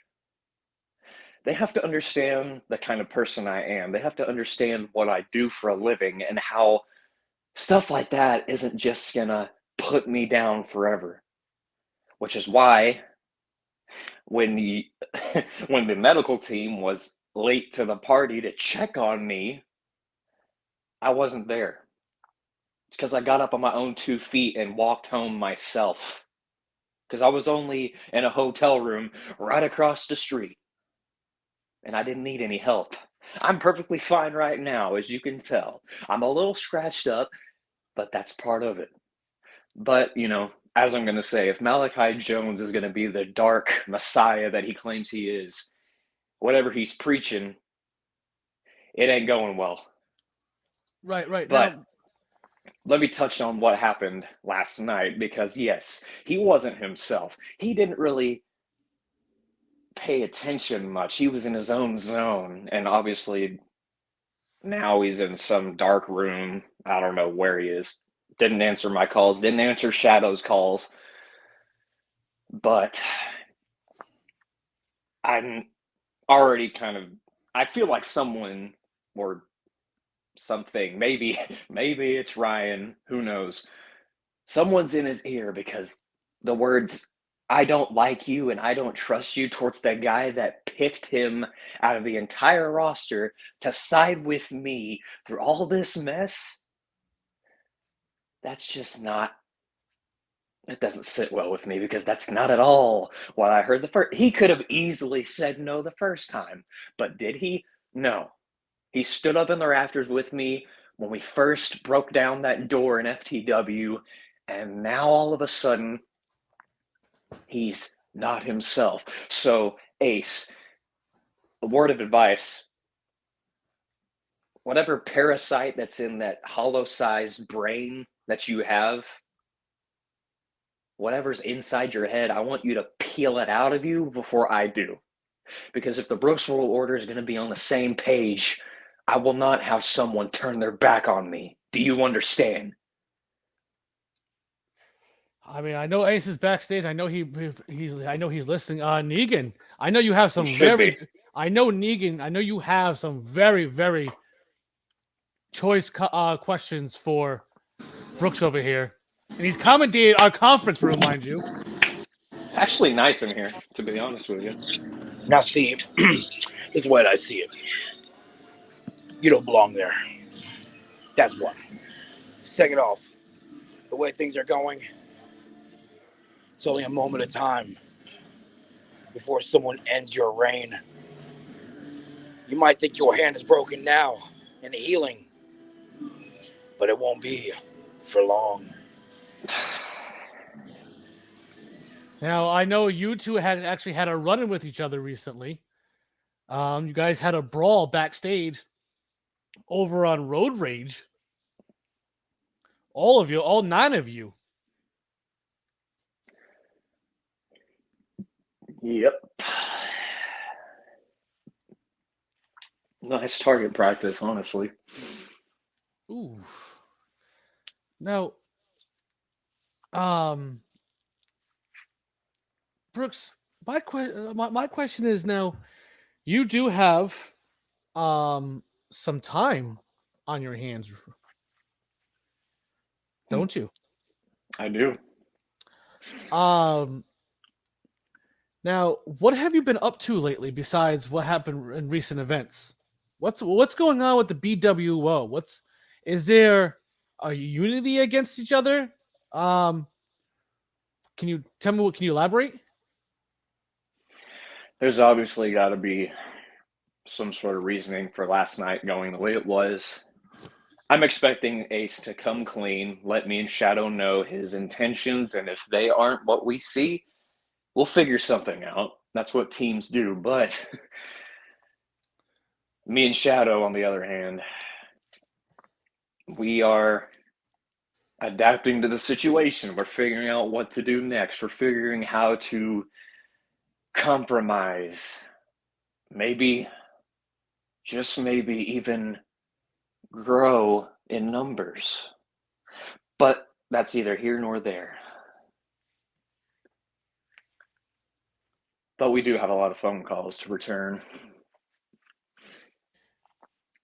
they have to understand the kind of person I am. They have to understand what I do for a living and how stuff like that isn't just going to put me down forever. Which is why when when the medical team was late to the party to check on me, I wasn't there. It's because I got up on my own 2 feet and walked home myself. Because I was only in a hotel room right across the street. And I didn't need any help. I'm perfectly fine right now, as you can tell. I'm a little scratched up, but that's part of it. But, as I'm going to say, if Malachi Jones is going to be the dark messiah that he claims he is, whatever he's preaching, it ain't going well. Right. But Now, let me touch on what happened last night because, yes, he wasn't himself. He didn't really pay attention much. He was in his own zone. And obviously, now he's in some dark room. I don't know where he is. Didn't answer my calls, didn't answer Shadow's calls. But I'm already I feel like someone or something, maybe it's Ryan, who knows. Someone's in his ear because the words "I don't like you" and "I don't trust you" towards that guy that picked him out of the entire roster to side with me through all this mess, that's just not, it doesn't sit well with me because that's not at all what I heard the first. He could have easily said no the first time, but did he? No. He stood up in the rafters with me when we first broke down that door in FTW, and now all of a sudden, he's not himself. So, Ace, a word of advice: whatever parasite that's in that hollow-sized brain that you have, whatever's inside your head, I want you to peel it out of you before I do. Because if the Brooks World Order is going to be on the same page, I will not have someone turn their back on me. Do you understand? I mean, I know Ace is backstage. I know he's listening. Negan, I know you have some should be. I know Negan. I know you have some very, very choice questions for Brooks over here, and he's commentated our conference room, mind you. It's actually nice in here, to be honest with you. Now, see, this is the way I see it. You don't belong there. That's one. Second off, the way things are going, it's only a moment of time before someone ends your reign. You might think your hand is broken now and healing, but it won't be for long. Now, I know you two had actually had a run-in with each other recently. You guys had a brawl backstage over on Road Rage. All of you, all 9 of you. Yep. Nice target practice, honestly. Ooh. Now, Brooks, my question is now, you do have some time on your hands, don't you? I do. Now, what have you been up to lately besides what happened in recent events? What's going on with the BWO? Is there a unity against each other? Can you tell me can you elaborate? There's obviously got to be some sort of reasoning for last night going the way it was. I'm expecting Ace to come clean, let me and Shadow know his intentions, and if they aren't what we see, we'll figure something out. That's what teams do. But me and Shadow, on the other hand, we are adapting to the situation. We're figuring out what to do next. We're figuring how to compromise. Maybe, just maybe, even grow in numbers. But that's either here nor there. But we do have a lot of phone calls to return.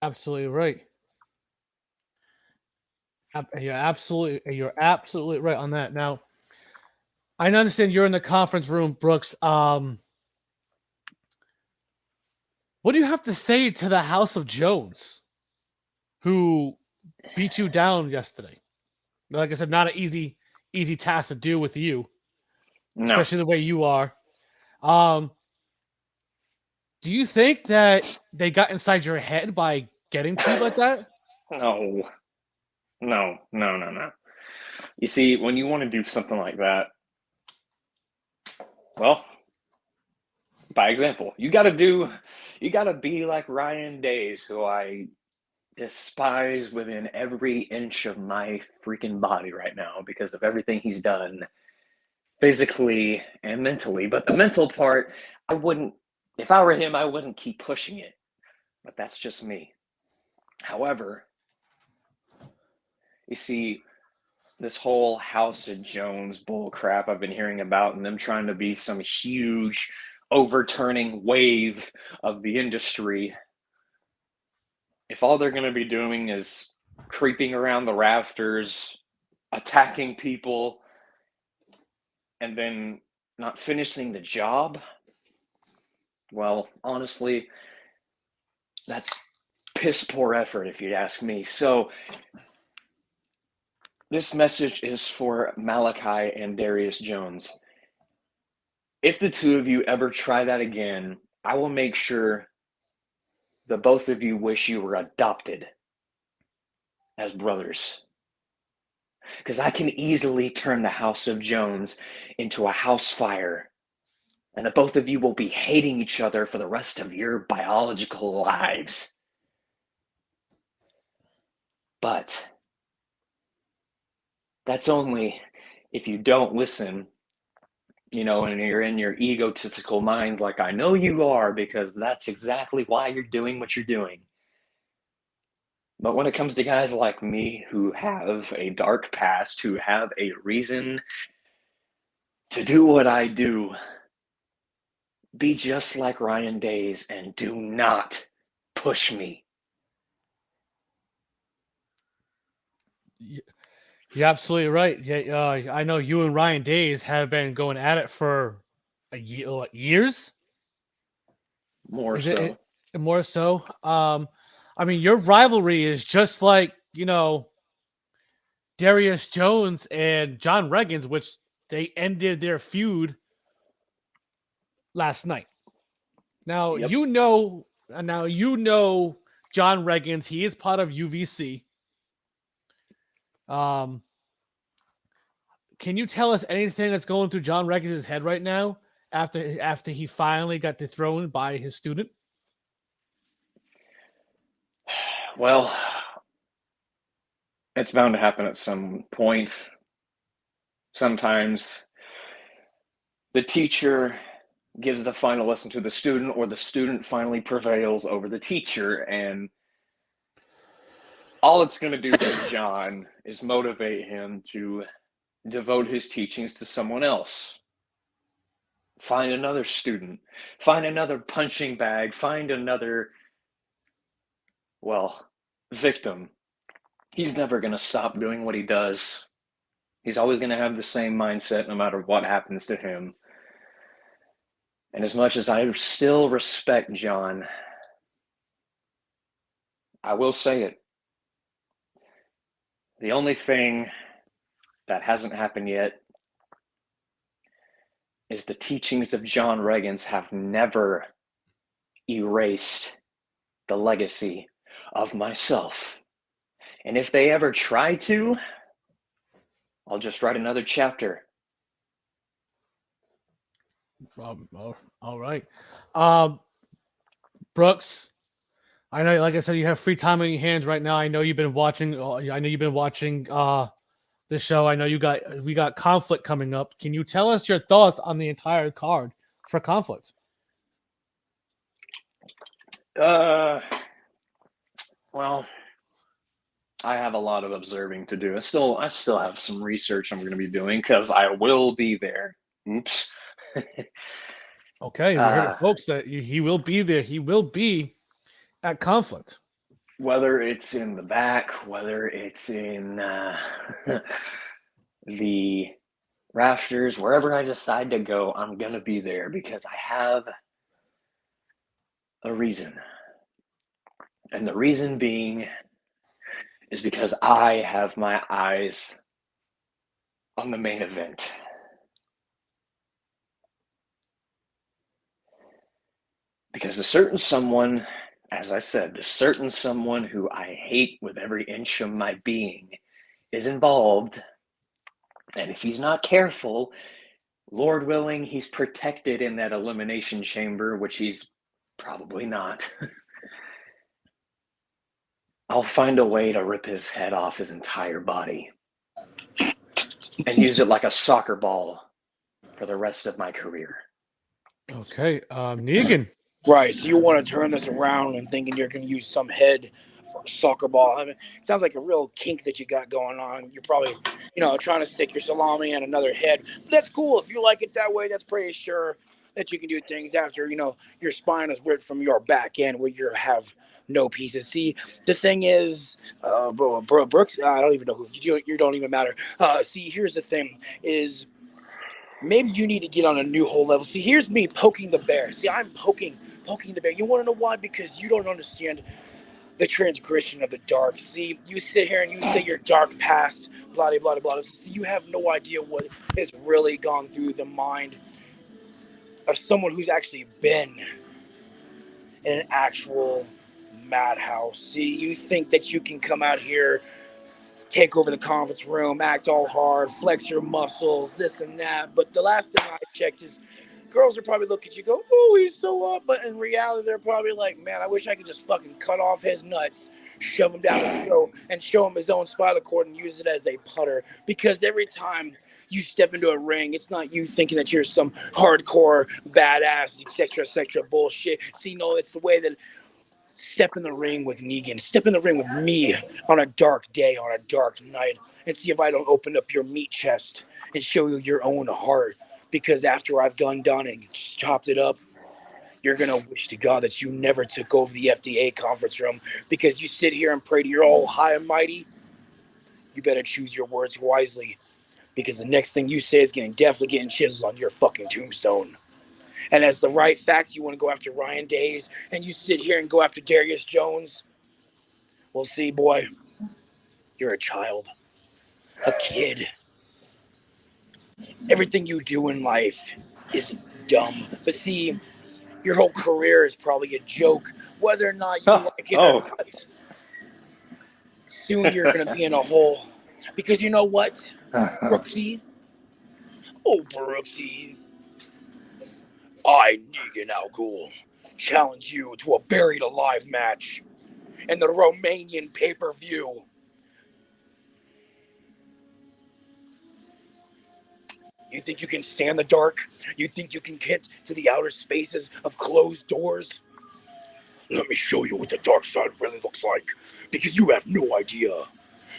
Absolutely right. You're absolutely right on that. Now, I understand you're in the conference room, Brooks. What do you have to say to the House of Jones, who beat you down yesterday? Like I said, not an easy task to do with you, No. especially the way you are. Do you think that they got inside your head by getting to you like that? No. You see, when you want to do something like that, well, by example, you got to be like Ryan Days, who I despise within every inch of my freaking body right now because of everything he's done physically and mentally. But the mental part, if I were him, I wouldn't keep pushing it. But that's just me. However, you see, this whole House of Jones bull crap I've been hearing about, and them trying to be some huge overturning wave of the industry. If all they're going to be doing is creeping around the rafters, attacking people, and then not finishing the job, well, honestly, that's piss poor effort, if you'd ask me. So this message is for Malachi and Darius Jones. If the two of you ever try that again, I will make sure that both of you wish you were adopted as brothers. Because I can easily turn the House of Jones into a house fire, and the both of you will be hating each other for the rest of your biological lives. But that's only if you don't listen, and you're in your egotistical minds like I know you are, because that's exactly why you're doing what you're doing. But when it comes to guys like me who have a dark past, who have a reason to do what I do. Be just like Ryan Days and do not push me. You're absolutely right. Yeah, I know you and Ryan Days have been going at it for years. More Is so. it more so? I mean, your rivalry is just like Darius Jones and John Reggins, which they ended their feud last night. Now Yep. now you know John Reggins. He is part of UVC. Um, can you tell us anything that's going through John Reggins' head right now after he finally got dethroned by his student? Well, it's bound to happen at some point. Sometimes the teacher gives the final lesson to the student, or the student finally prevails over the teacher, and all it's going to do for John is motivate him to devote his teachings to someone else. Find another student, find another punching bag, find another, well, victim. He's never going to stop doing what he does. He's always going to have the same mindset no matter what happens to him. And as much as I still respect John, I will say it. The only thing that hasn't happened yet is the teachings of John Reggins have never erased the legacy of myself. And if they ever try to, I'll just write another chapter. All right. Brooks, I know, like I said, you have free time on your hands right now. I know you've been watching. The show. I know we got Conflict coming up. Can you tell us your thoughts on the entire card for Conflict? Well, I have a lot of observing to do. I still have some research I'm going to be doing because I will be there. Oops. Okay, we heard it, folks, that he will be there. He will be at Conflict. Whether it's in the back, whether it's in the rafters, wherever I decide to go, I'm going to be there because I have a reason. And the reason being is because I have my eyes on the main event. Because a certain someone, as I said, the certain someone who I hate with every inch of my being is involved. And if he's not careful, Lord willing, he's protected in that elimination chamber, which he's probably not. I'll find a way to rip his head off his entire body and use it like a soccer ball for the rest of my career. Okay, Negan. Right, so you want to turn this around and thinking you're going to use some head for a soccer ball. I mean, it sounds like a real kink that you got going on. You're probably, trying to stick your salami in another head. But that's cool. If you like it that way, that's pretty sure that you can do things after, your spine is ripped from your back end where you have no pieces. See, the thing is, Brooks, I don't even know who, you don't even matter. See, here's the thing is, maybe you need to get on a new whole level. See, here's me poking the bear. See, I'm poking the bear. You want to know why? Because you don't understand the transgression of the dark. See, you sit here and you say your dark past, blah, blah, blah, blah. See, you have no idea what has really gone through the mind of someone who's actually been in an actual madhouse. See, you think that you can come out here, take over the conference room, act all hard, flex your muscles, this and that. But the last thing I checked is girls are probably looking at you go, oh, he's so up. But in reality, they're probably like, man, I wish I could just fucking cut off his nuts, shove him down his throat, and show him his own spinal cord and use it as a putter. Because every time you step into a ring, it's not you thinking that you're some hardcore badass, etc. bullshit. See, no, it's the way that step in the ring with Negan, step in the ring with me on a dark day, on a dark night, and see if I don't open up your meat chest and show you your own heart Because after I've done and chopped it up, you're going to wish to God that you never took over the FDA conference room because you sit here and pray to your all high and mighty. You better choose your words wisely because the next thing you say is definitely getting chisels on your fucking tombstone. And as the right facts, you want to go after Ryan Days and you sit here and go after Darius Jones. Well, see, boy, you're a child, a kid. Everything you do in life is dumb. But see, your whole career is probably a joke, whether or not you like it or not. Soon you're going to be in a hole. Because you know what, Brooksy? Oh, Brooksy. I, Negan Al Ghul, challenge you to a buried alive match in the Romanian pay-per-view. You think you can stand the dark? You think you can get to the outer spaces of closed doors? Let me show you what the dark side really looks like, because you have no idea.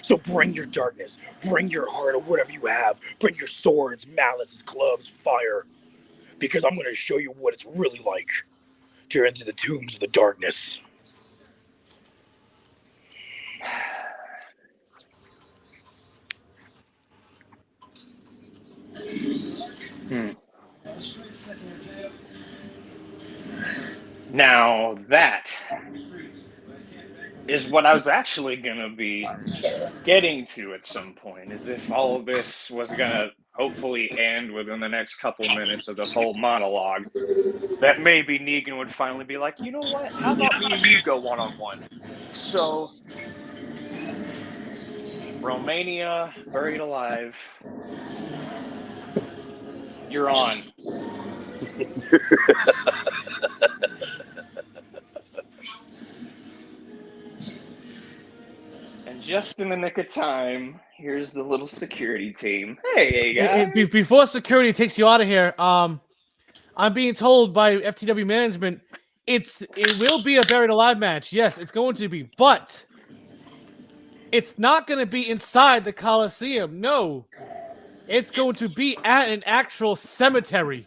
So bring your darkness, bring your heart or whatever you have, bring your swords, malices, clubs, fire, because I'm going to show you what it's really like to enter the tombs of the darkness. Now that is what I was actually gonna be getting to at some point, is if all of this was gonna hopefully end within the next couple minutes of this whole monologue, that maybe Negan would finally be like, you know what, how about me and you go one-on-one? So, Romania, buried alive, you're on. And just in the nick of time, here's the little security team. Hey, guys. Before security takes you out of here, I'm being told by FTW management it will be a buried alive match. Yes, it's going to be, but it's not going to be inside the Coliseum. No, it's going to be at an actual cemetery.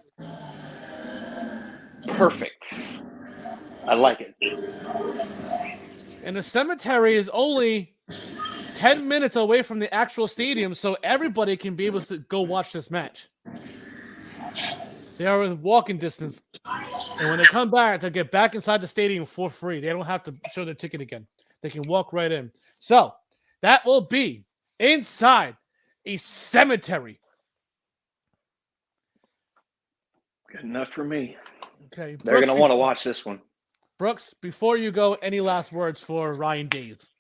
Perfect. I like it. And the cemetery is only 10 minutes away from the actual stadium, so everybody can be able to go watch this match. They are in walking distance. And when they come back, they'll get back inside the stadium for free. They don't have to show their ticket again. They can walk right in. So that will be inside a cemetery. Good enough for me. Okay. They're going to want to watch this one. Brooks, before you go, any last words for Ryan Days?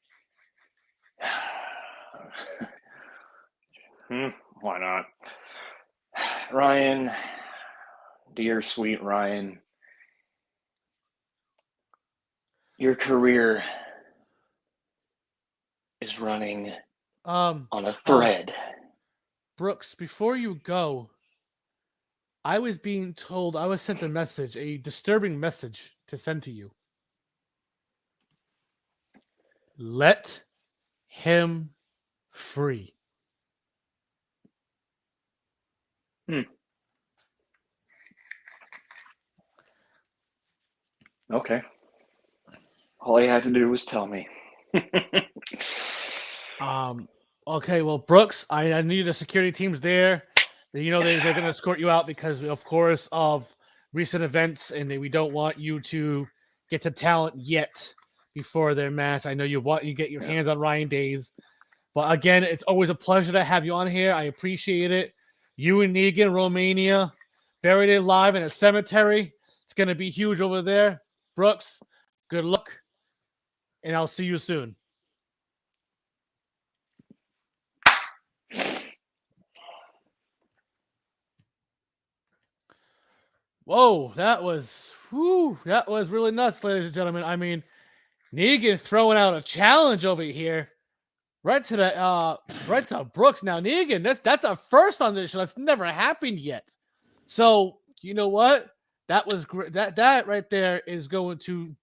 Why not? Ryan, dear sweet Ryan, your career is running on a thread. Brooks, before you go, I was being told, I was sent a message, a disturbing message to send to you. Let him free. Okay. All he had to do was tell me. Okay, well, Brooks, I need the security teams there. You know, they're going to escort you out because, of course, of recent events, and we don't want you to get to talent yet before their match. I know you get your hands on Ryan Days. But again, it's always a pleasure to have you on here. I appreciate it. You and Negan, Romania, buried alive in a cemetery. It's going to be huge over there. Brooks, good luck, and I'll see you soon. Whoa, that was really nuts, ladies and gentlemen. I mean, Negan throwing out a challenge over here. Right to Brooks. Now, Negan, that's a first on this show. That's never happened yet. So, you know what? That was great. That right there is going to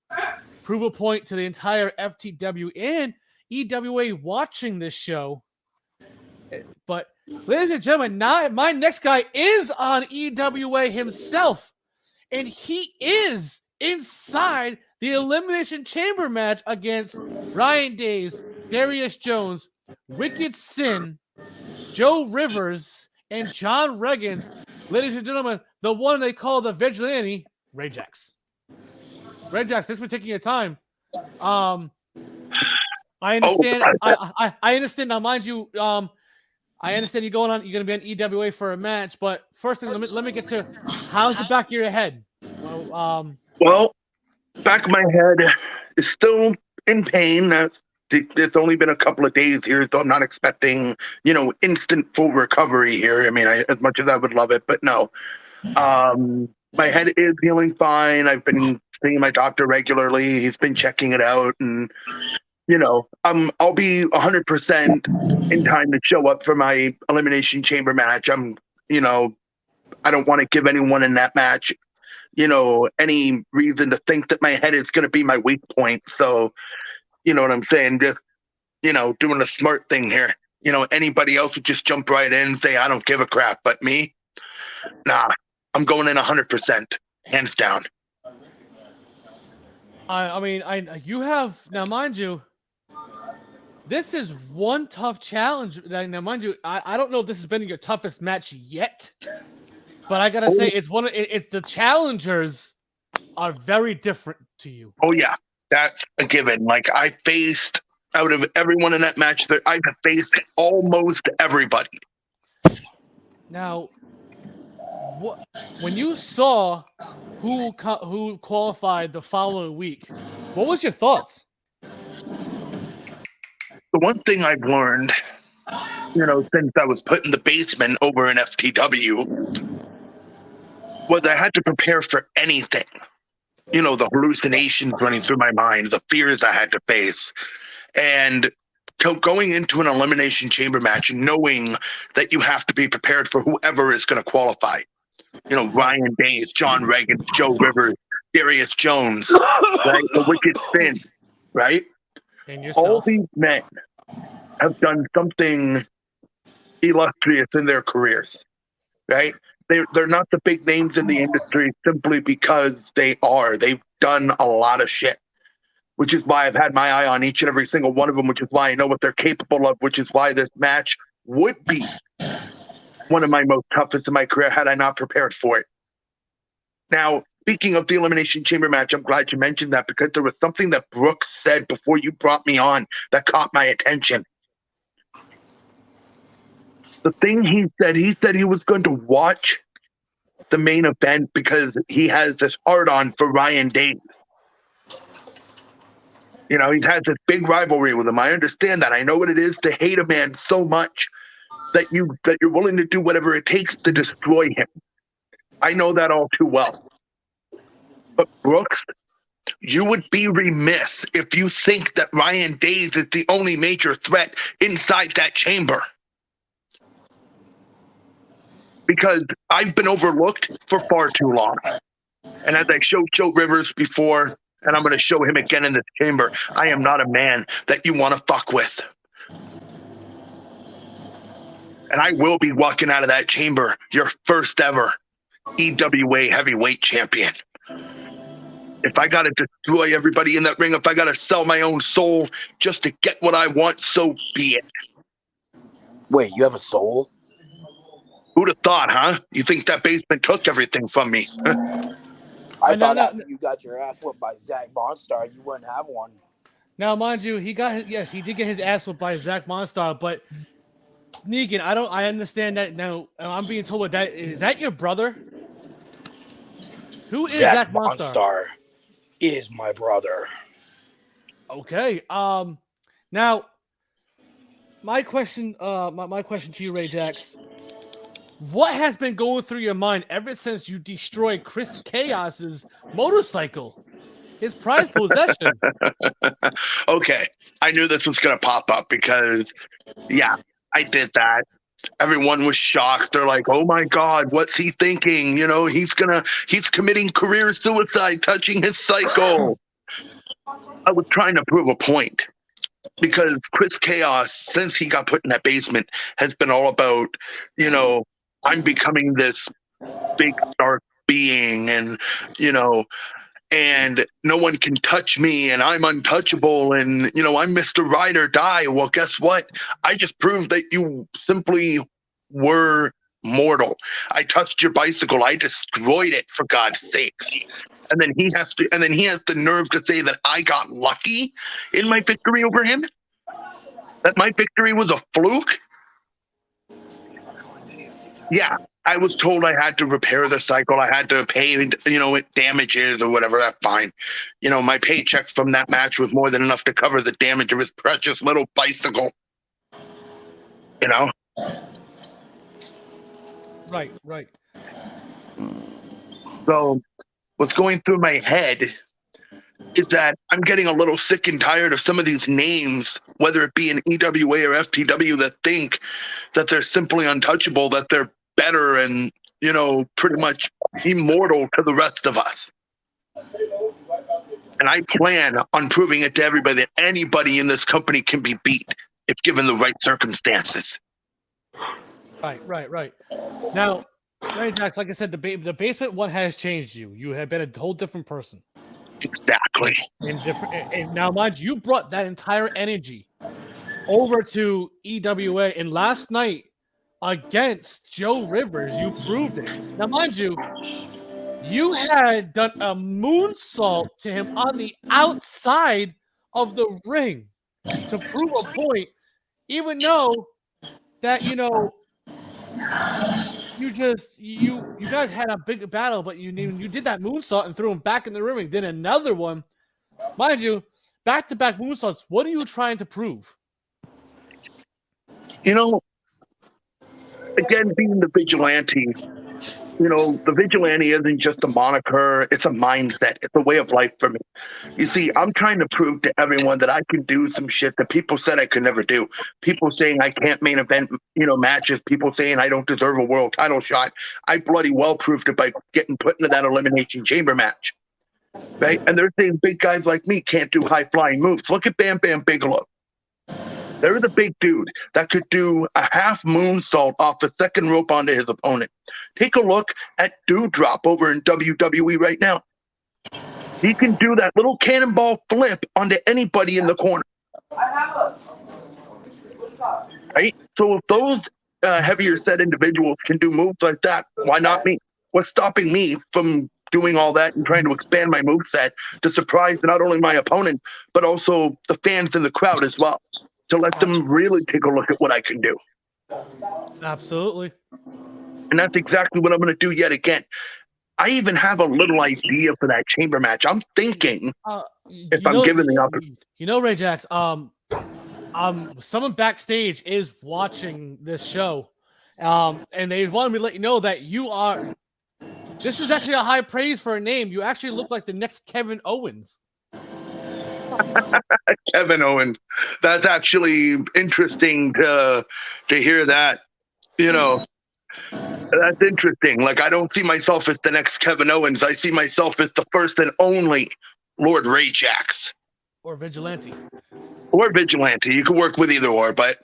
prove a point to the entire FTW and EWA watching this show But, ladies and gentlemen, now my next guy is on EWA himself, and he is inside the Elimination Chamber match against Ryan Days, Darius Jones, Wicked Sin, Joe Rivers, and John Reggins. Ladies and gentlemen, the one they call the Vigilante, Ray Jax. Ray Jax, thanks for taking your time. I understand. I understand. Now, mind you, I understand you're going to be on EWA for a match, but first thing, let me get to how's the back of your head? Well, back of my head is still in pain. It's only been a couple of days here, so I'm not expecting, instant full recovery here. I mean, as much as I would love it, but no. My head is healing fine. I've been seeing my doctor regularly. He's been checking it out, and I'll be 100% in time to show up for my Elimination Chamber match. I don't want to give anyone in that match, any reason to think that my head is going to be my weak point. So, you know what I'm saying? Just, doing the smart thing here. Anybody else would just jump right in and say, I don't give a crap. But me, nah, I'm going in 100%, hands down. You have, now mind you, this is one tough challenge. Now, mind you, I don't know if this has been your toughest match yet, but I gotta say, it's the challengers are very different to you. Oh yeah, that's a given. Like I faced out of everyone in that match, I've faced almost everybody. Now, when you saw who qualified the following week, what was your thoughts? The one thing I've learned, since I was put in the basement over in FTW, was I had to prepare for anything. The hallucinations running through my mind, the fears I had to face. And going into an Elimination Chamber match, knowing that you have to be prepared for whoever is going to qualify. Ryan Days, John Reggins, Joe Rivers, Darius Jones, right? The Wicked Sin, right? And yourself. All these men have done something illustrious in their careers, right? They're not the big names in the industry simply because they've done a lot of shit, which is why I've had my eye on each and every single one of them, which is why I know what they're capable of, which is why this match would be one of my most toughest in my career had I not prepared for it. Now, speaking of the Elimination Chamber match, I'm glad you mentioned that because there was something that Brooks said before you brought me on that caught my attention. The thing he said he was going to watch the main event because he has this hard-on for Ryan Days. He has this big rivalry with him. I understand that. I know what it is to hate a man so much that you're willing to do whatever it takes to destroy him. I know that all too well. But Brooks, you would be remiss if you think that Ryan Days is the only major threat inside that chamber. Because I've been overlooked for far too long. And as I showed Joe Rivers before, and I'm going to show him again in this chamber, I am not a man that you want to fuck with. And I will be walking out of that chamber your first ever EWA heavyweight champion. If I got to destroy everybody in that ring, if I got to sell my own soul just to get what I want, so be it. Wait, you have a soul? Who'd have thought, huh? You think that basement took everything from me? I thought after you got your ass whooped by Zach Monstar, you wouldn't have one. Now, mind you, he did get his ass whooped by Zach Monstar, but Negan, I understand that now. I'm being told that is that your brother? Who is Zach Monstar? Is my brother. Okay. Now, my question to you, Ray Jax. What has been going through your mind ever since you destroyed Chris Chaos's motorcycle? His prized possession. Okay. I knew this was going to pop up because, yeah, I did that. Everyone was shocked. They're like, oh my God, what's he thinking? He's committing career suicide, touching his cycle. I was trying to prove a point. because Chris Chaos, since he got put in that basement, has been all about, I'm becoming this big dark being, and and no one can touch me, and I'm untouchable, and I'm Mr. Ride or Die. Well, guess what? I just proved that you simply were mortal. I touched your bicycle. I destroyed it, for God's sakes. And then he has the nerve to say that I got lucky in my victory over him. That my victory was a fluke. Yeah, I was told I had to repair the cycle. I had to pay, it damages or whatever. That's fine. My paycheck from that match was more than enough to cover the damage of his precious little bicycle. Right. So what's going through my head is that I'm getting a little sick and tired of some of these names, whether it be an EWA or FTW, that think that they're simply untouchable, that they're better and, pretty much immortal to the rest of us. And I plan on proving it to everybody that anybody in this company can be beat if given the right circumstances. Right. Now, Jack, like I said, the basement one has changed you. You have been a whole different person. Exactly. And now, mind you, brought that entire energy over to EWA, and last night against Joe Rivers, you proved it. Now, mind you, you had done a moonsault to him on the outside of the ring to prove a point, even though that you guys had a big battle, but you did that moonsault and threw him back in the ring. Then another one, mind you, back-to-back moonsaults. What are you trying to prove? Again, being the vigilante, the vigilante isn't just a moniker. It's a mindset. It's a way of life for me. You see, I'm trying to prove to everyone that I can do some shit that people said I could never do. People saying I can't main event, matches. People saying I don't deserve a world title shot. I bloody well proved it by getting put into that elimination chamber match. Right? And they're saying big guys like me can't do high flying moves. Look at Bam Bam Bigelow. They're the big dude that could do a half moonsault off the second rope onto his opponent. Take a look at Doudrop over in WWE right now. He can do that little cannonball flip onto anybody in the corner. Right? So if those heavier set individuals can do moves like that, why not me? What's stopping me from doing all that and trying to expand my moveset to surprise not only my opponent, but also the fans in the crowd as well, to let them really take a look at what I can do. Absolutely. And that's exactly what I'm going to do yet again. I even have a little idea for that chamber match. I'm thinking if I'm given the opportunity. Ray Jax, someone backstage is watching this show, and they wanted me to let you know that this is actually a high praise for a name. You actually look like the next Kevin Owens. Kevin Owens. That's actually interesting to hear that. That's interesting. Like, I don't see myself as the next Kevin Owens. I see myself as the first and only Lord Ray Jax. Or Vigilante. Or Vigilante. You can work with either or, but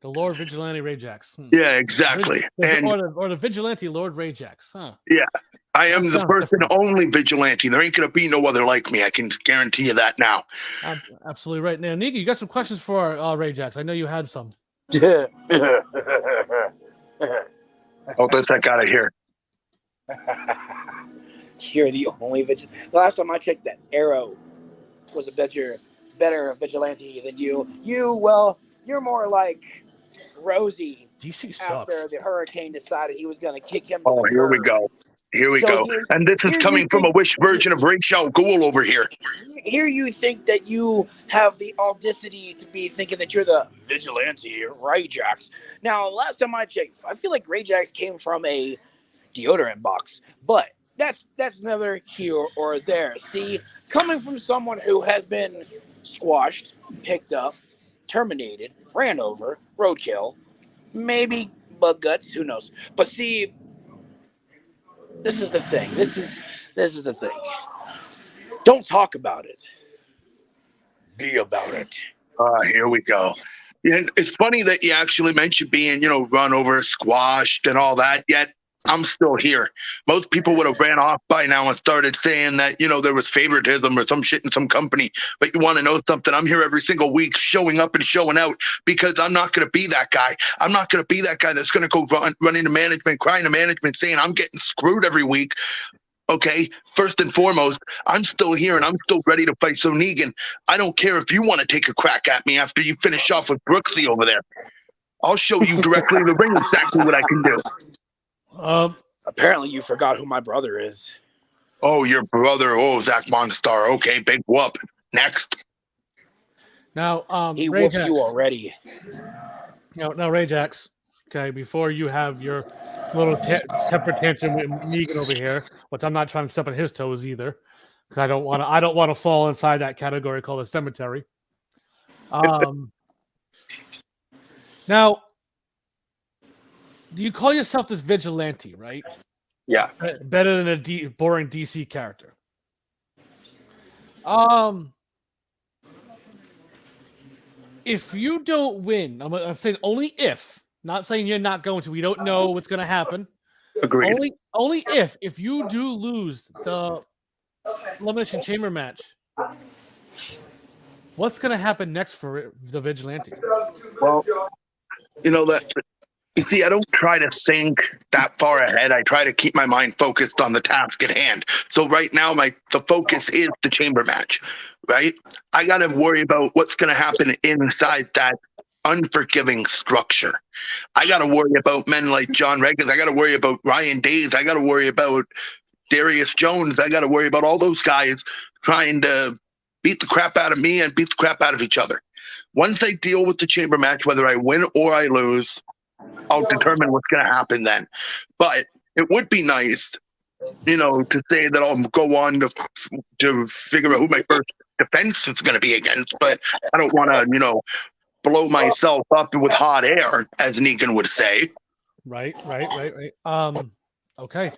the Lord Vigilante Ray Jax. Yeah, exactly. Or the Vigilante Lord Ray Jax. Huh. Yeah. I am the first and only vigilante. There ain't going to be no other like me. I can guarantee you that now. Absolutely right. Now, Nika, you got some questions for Ray Jax. I know you had some. Yeah. Oh, let's heck out of here. You're the only vigilante. Last time I checked, that Arrow was a better vigilante than you. You're more like Rosie. DC after sucks. the Hurricane decided he was going to kick him to Oh, the here we curb. go. Here we go. And this is coming from a wish version of Rachel Ghoul over here. Here you think that you have the audacity to be thinking that you're the vigilante Ray Jax. Now, last time I checked, I feel like Ray Jax came from a deodorant box. But that's neither here or there. See, coming from someone who has been squashed, picked up, terminated, ran over, roadkill, maybe bug guts, who knows. But see, this is the thing. This is the thing. Don't talk about it. Be about it. Here we go. Yeah, it's funny that you actually mentioned being, run over, squashed, and all that. Yet I'm still here. Most people would have ran off by now and started saying that, there was favoritism or some shit in some company. But you want to know something? I'm here every single week, showing up and showing out, because I'm not going to be that guy. I'm not going to be that guy that's going to go run into management, crying to management, saying I'm getting screwed every week. Okay, first and foremost, I'm still here and I'm still ready to fight. So Negan, I don't care if you want to take a crack at me after you finish off with Brooksy over there. I'll show you directly in the ring exactly what I can do. Apparently you forgot who my brother is. Oh, your brother. Oh, Zach Monstar. Okay, big whoop. Next. Now, he Ray whooped Jax. you already. No, Ray Jax. Okay, before you have your little temper tantrum with Negan over here, which I'm not trying to step on his toes either, because I don't want to fall inside that category called a cemetery. Now, you call yourself this vigilante, right? Yeah. Better than a boring DC character. If you don't win, I'm saying only if. Not saying you're not going to. We don't know what's going to happen. Agreed. Only if you do lose the Elimination Chamber match, what's going to happen next for the Vigilante? Well, you see, I don't try to think that far ahead. I try to keep my mind focused on the task at hand. So right now, the focus is the chamber match, right? I got to worry about what's going to happen inside that unforgiving structure. I got to worry about men like John Reagan. I got to worry about Ryan Days. I got to worry about Darius Jones. I got to worry about all those guys trying to beat the crap out of me and beat the crap out of each other. Once I deal with the chamber match, whether I win or I lose, I'll determine what's going to happen then. But it would be nice, to say that I'll go on to figure out who my first defense is going to be against. But I don't want to, blow myself up with hot air, as Negan would say. Right. Okay.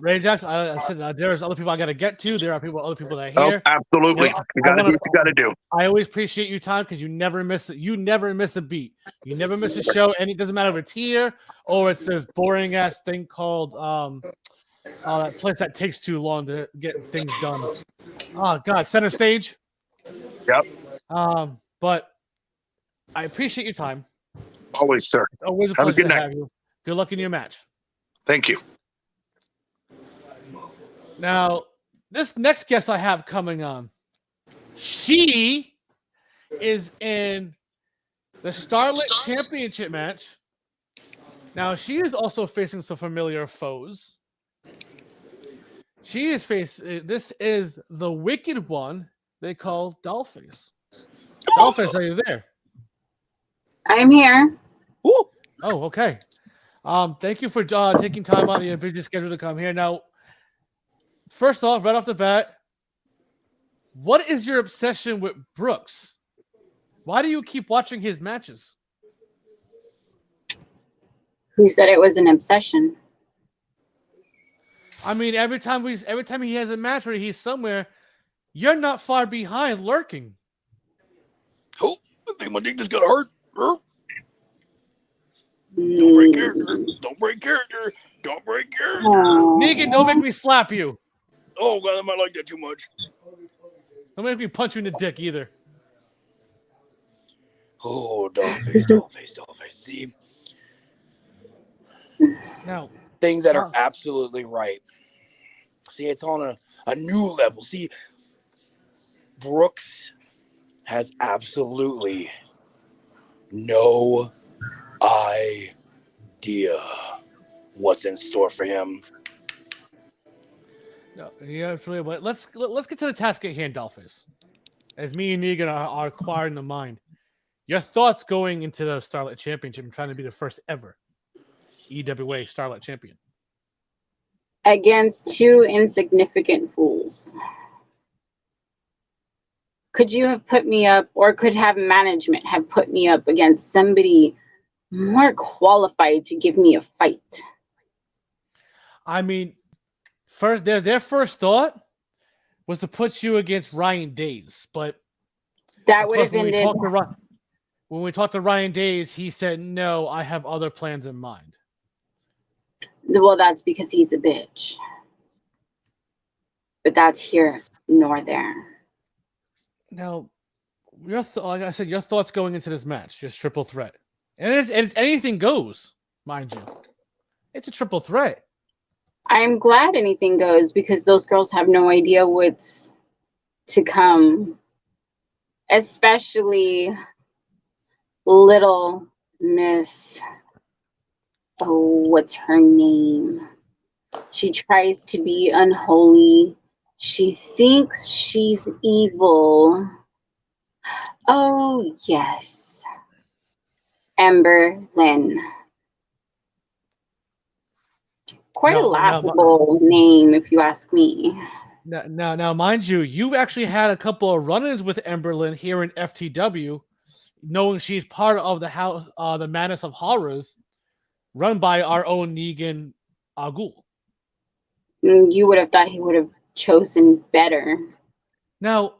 Ray Jackson, I said there's other people I got to get to. There are other people that are here. Oh, absolutely. You got to do what you got to do. I always appreciate your time because you never miss it. You never miss a beat. You never miss a show, and it doesn't matter if it's here or it's this boring ass thing called that place that takes too long to get things done. Oh God, center stage. Yep. But I appreciate your time. Always, sir. It's always a Have pleasure a good to night. have you. Good luck in your match. Thank you. Now, this next guest I have coming on, she is in the Starlet Championship match. Now, she is also facing some familiar foes. She is facing, this is the Wicked One they call Dollface. Dollface, are you there? I'm here. Ooh. Oh, okay. Thank you for taking time out of your busy schedule to come here. Now, first off, right off the bat, what is your obsession with Brooks? Why do you keep watching his matches? Who said it was an obsession? I mean, every time he has a match where he's somewhere, you're not far behind lurking. Oh, I think my dick just got hurt. Don't break character. Don't break character. Don't break character. Negan, don't make me slap you. Oh, God, I might like that too much. Don't make me punch you in the dick either. Oh, Dollface. See? Now, things that are absolutely right. See, it's on a new level. See, Brooks has absolutely no idea what's in store for him. No, yeah, absolutely. But let's get to the task at hand, Dollface. As me and Negan are acquiring the mind. Your thoughts going into the Starlet Championship and trying to be the first ever EWA Starlet Champion? Against two insignificant fools. Could you have put me up, or could have management have put me up against somebody more qualified to give me a fight? I mean, their first thought was to put you against Ryan Days, but That Of would course, have ended. when we talked to Ryan Days, he said, "No, I have other plans in mind." Well, that's because he's a bitch. But that's here nor there. Now, like I said, your thoughts going into this match, just triple threat, and it's anything goes, mind you. It's a triple threat. I'm glad anything goes because those girls have no idea what's to come, especially little Miss. Oh, what's her name? She tries to be unholy. She thinks she's evil. Oh, yes. Amber Lynn. Quite a laughable name, if you ask me. Now, mind you, you've actually had a couple of run-ins with Emberlyn here in FTW, knowing she's part of the house, the Madness of Horrors, run by our own Negan Agul. You would have thought he would have chosen better. Now,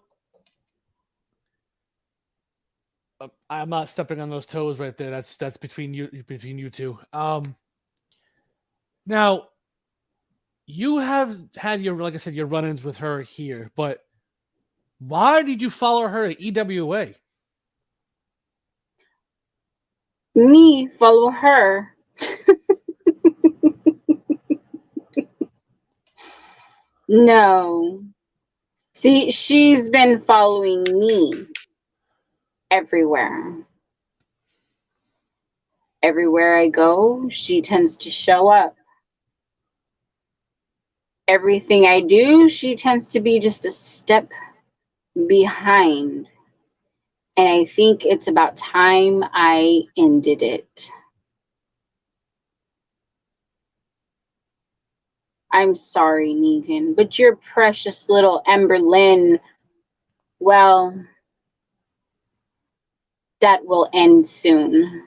I'm not stepping on those toes right there. That's between you two. Now, you have had your, like I said, your run-ins with her here, but why did you follow her at EWA? Me follow her. No. See, she's been following me everywhere. Everywhere I go, she tends to show up. Everything I do, she tends to be just a step behind. And I think it's about time I ended it. I'm sorry, Negan, but your precious little Emberlyn, well, that will end soon.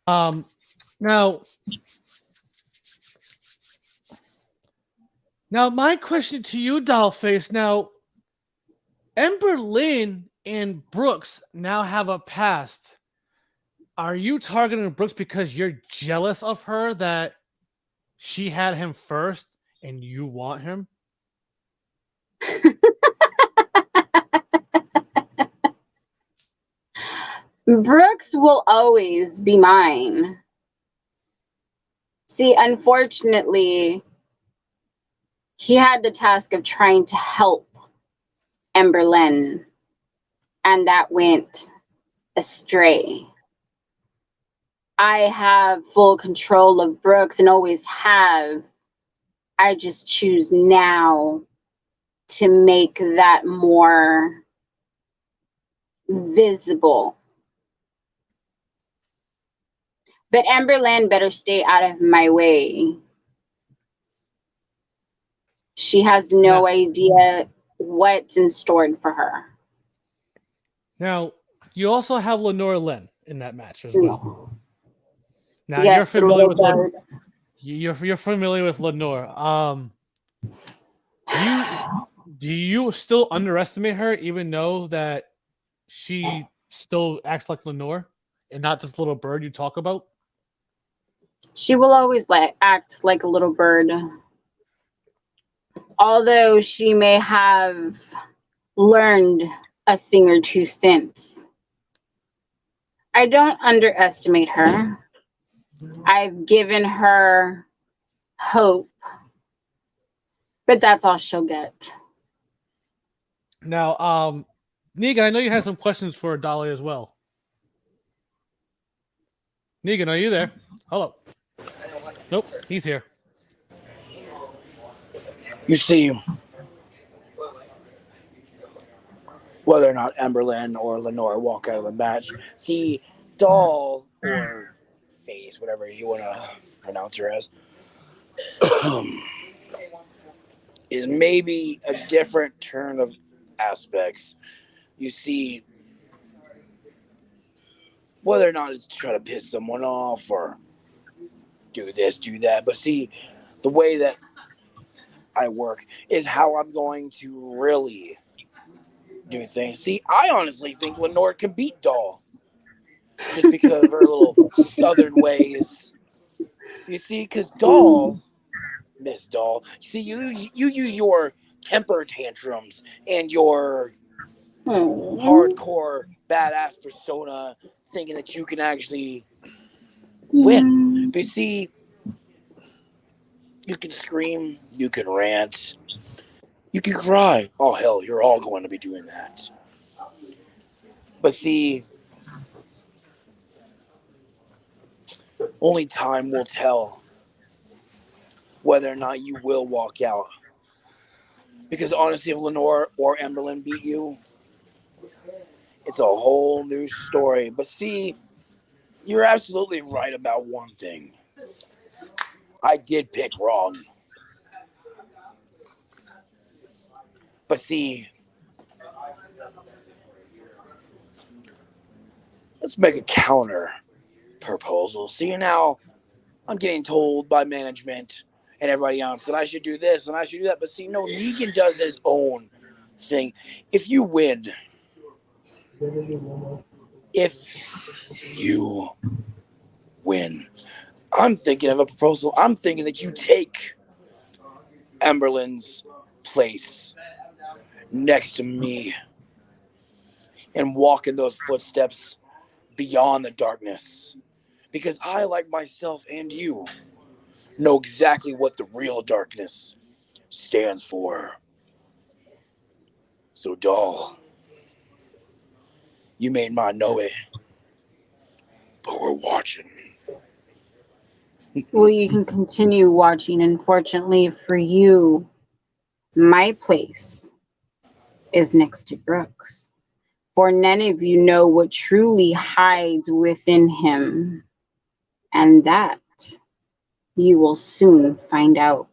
Now, my question to you, Dollface. Now, Ember Lynn and Brooks now have a past. Are you targeting Brooks because you're jealous of her that she had him first and you want him? Brooks will always be mine. See, unfortunately, he had the task of trying to help Emberlyn, and that went astray. I have full control of Brooks and always have. I just choose now to make that more visible. But Emberlyn better stay out of my way. She has no idea what's in store for her. Now, you also have Lenora Lynn in that match as well. Now, Yes, you're familiar with you're familiar with Lenore. Do you still underestimate her, even though that she still acts like Lenore and not this little bird you talk about? She will always act like a little bird. Although she may have learned a thing or two since. I don't underestimate her. I've given her hope, but that's all she'll get. Now, Negan, I know you had some questions for Dolly as well. Negan, are you there? Hello. Nope, he's here. You see, whether or not Emberlyn or Lenore walk out of the match, see, Doll or Face, whatever you want to pronounce her as, is maybe a different turn of aspects. You see, whether or not it's to try to piss someone off or do this, do that. But see, the way that I work is how I'm going to really do things. See, I honestly think Lenore can beat Doll just because of her little southern ways. You see, because Doll, Miss Doll, see, you use your temper tantrums and your hardcore badass persona thinking that you can actually win. But see, you can scream, you can rant, you can cry. Oh, hell, you're all going to be doing that. But see, only time will tell whether or not you will walk out. Because honestly, if Lenore or Emberlyn beat you, it's a whole new story. But see, you're absolutely right about one thing. I did pick wrong. But see, let's make a counter proposal. See, now I'm getting told by management and everybody else that I should do this and I should do that. But see, no, Negan does his own thing. If you win, if you win, I'm thinking of a proposal. I'm thinking that you take Emberlyn's place next to me and walk in those footsteps beyond the darkness. Because I, like myself and you, know exactly what the real darkness stands for. So, doll, you may not know it, but we're watching. Well, you can continue watching. Unfortunately for you, my place is next to Brooks. For none of you know what truly hides within him, and that you will soon find out.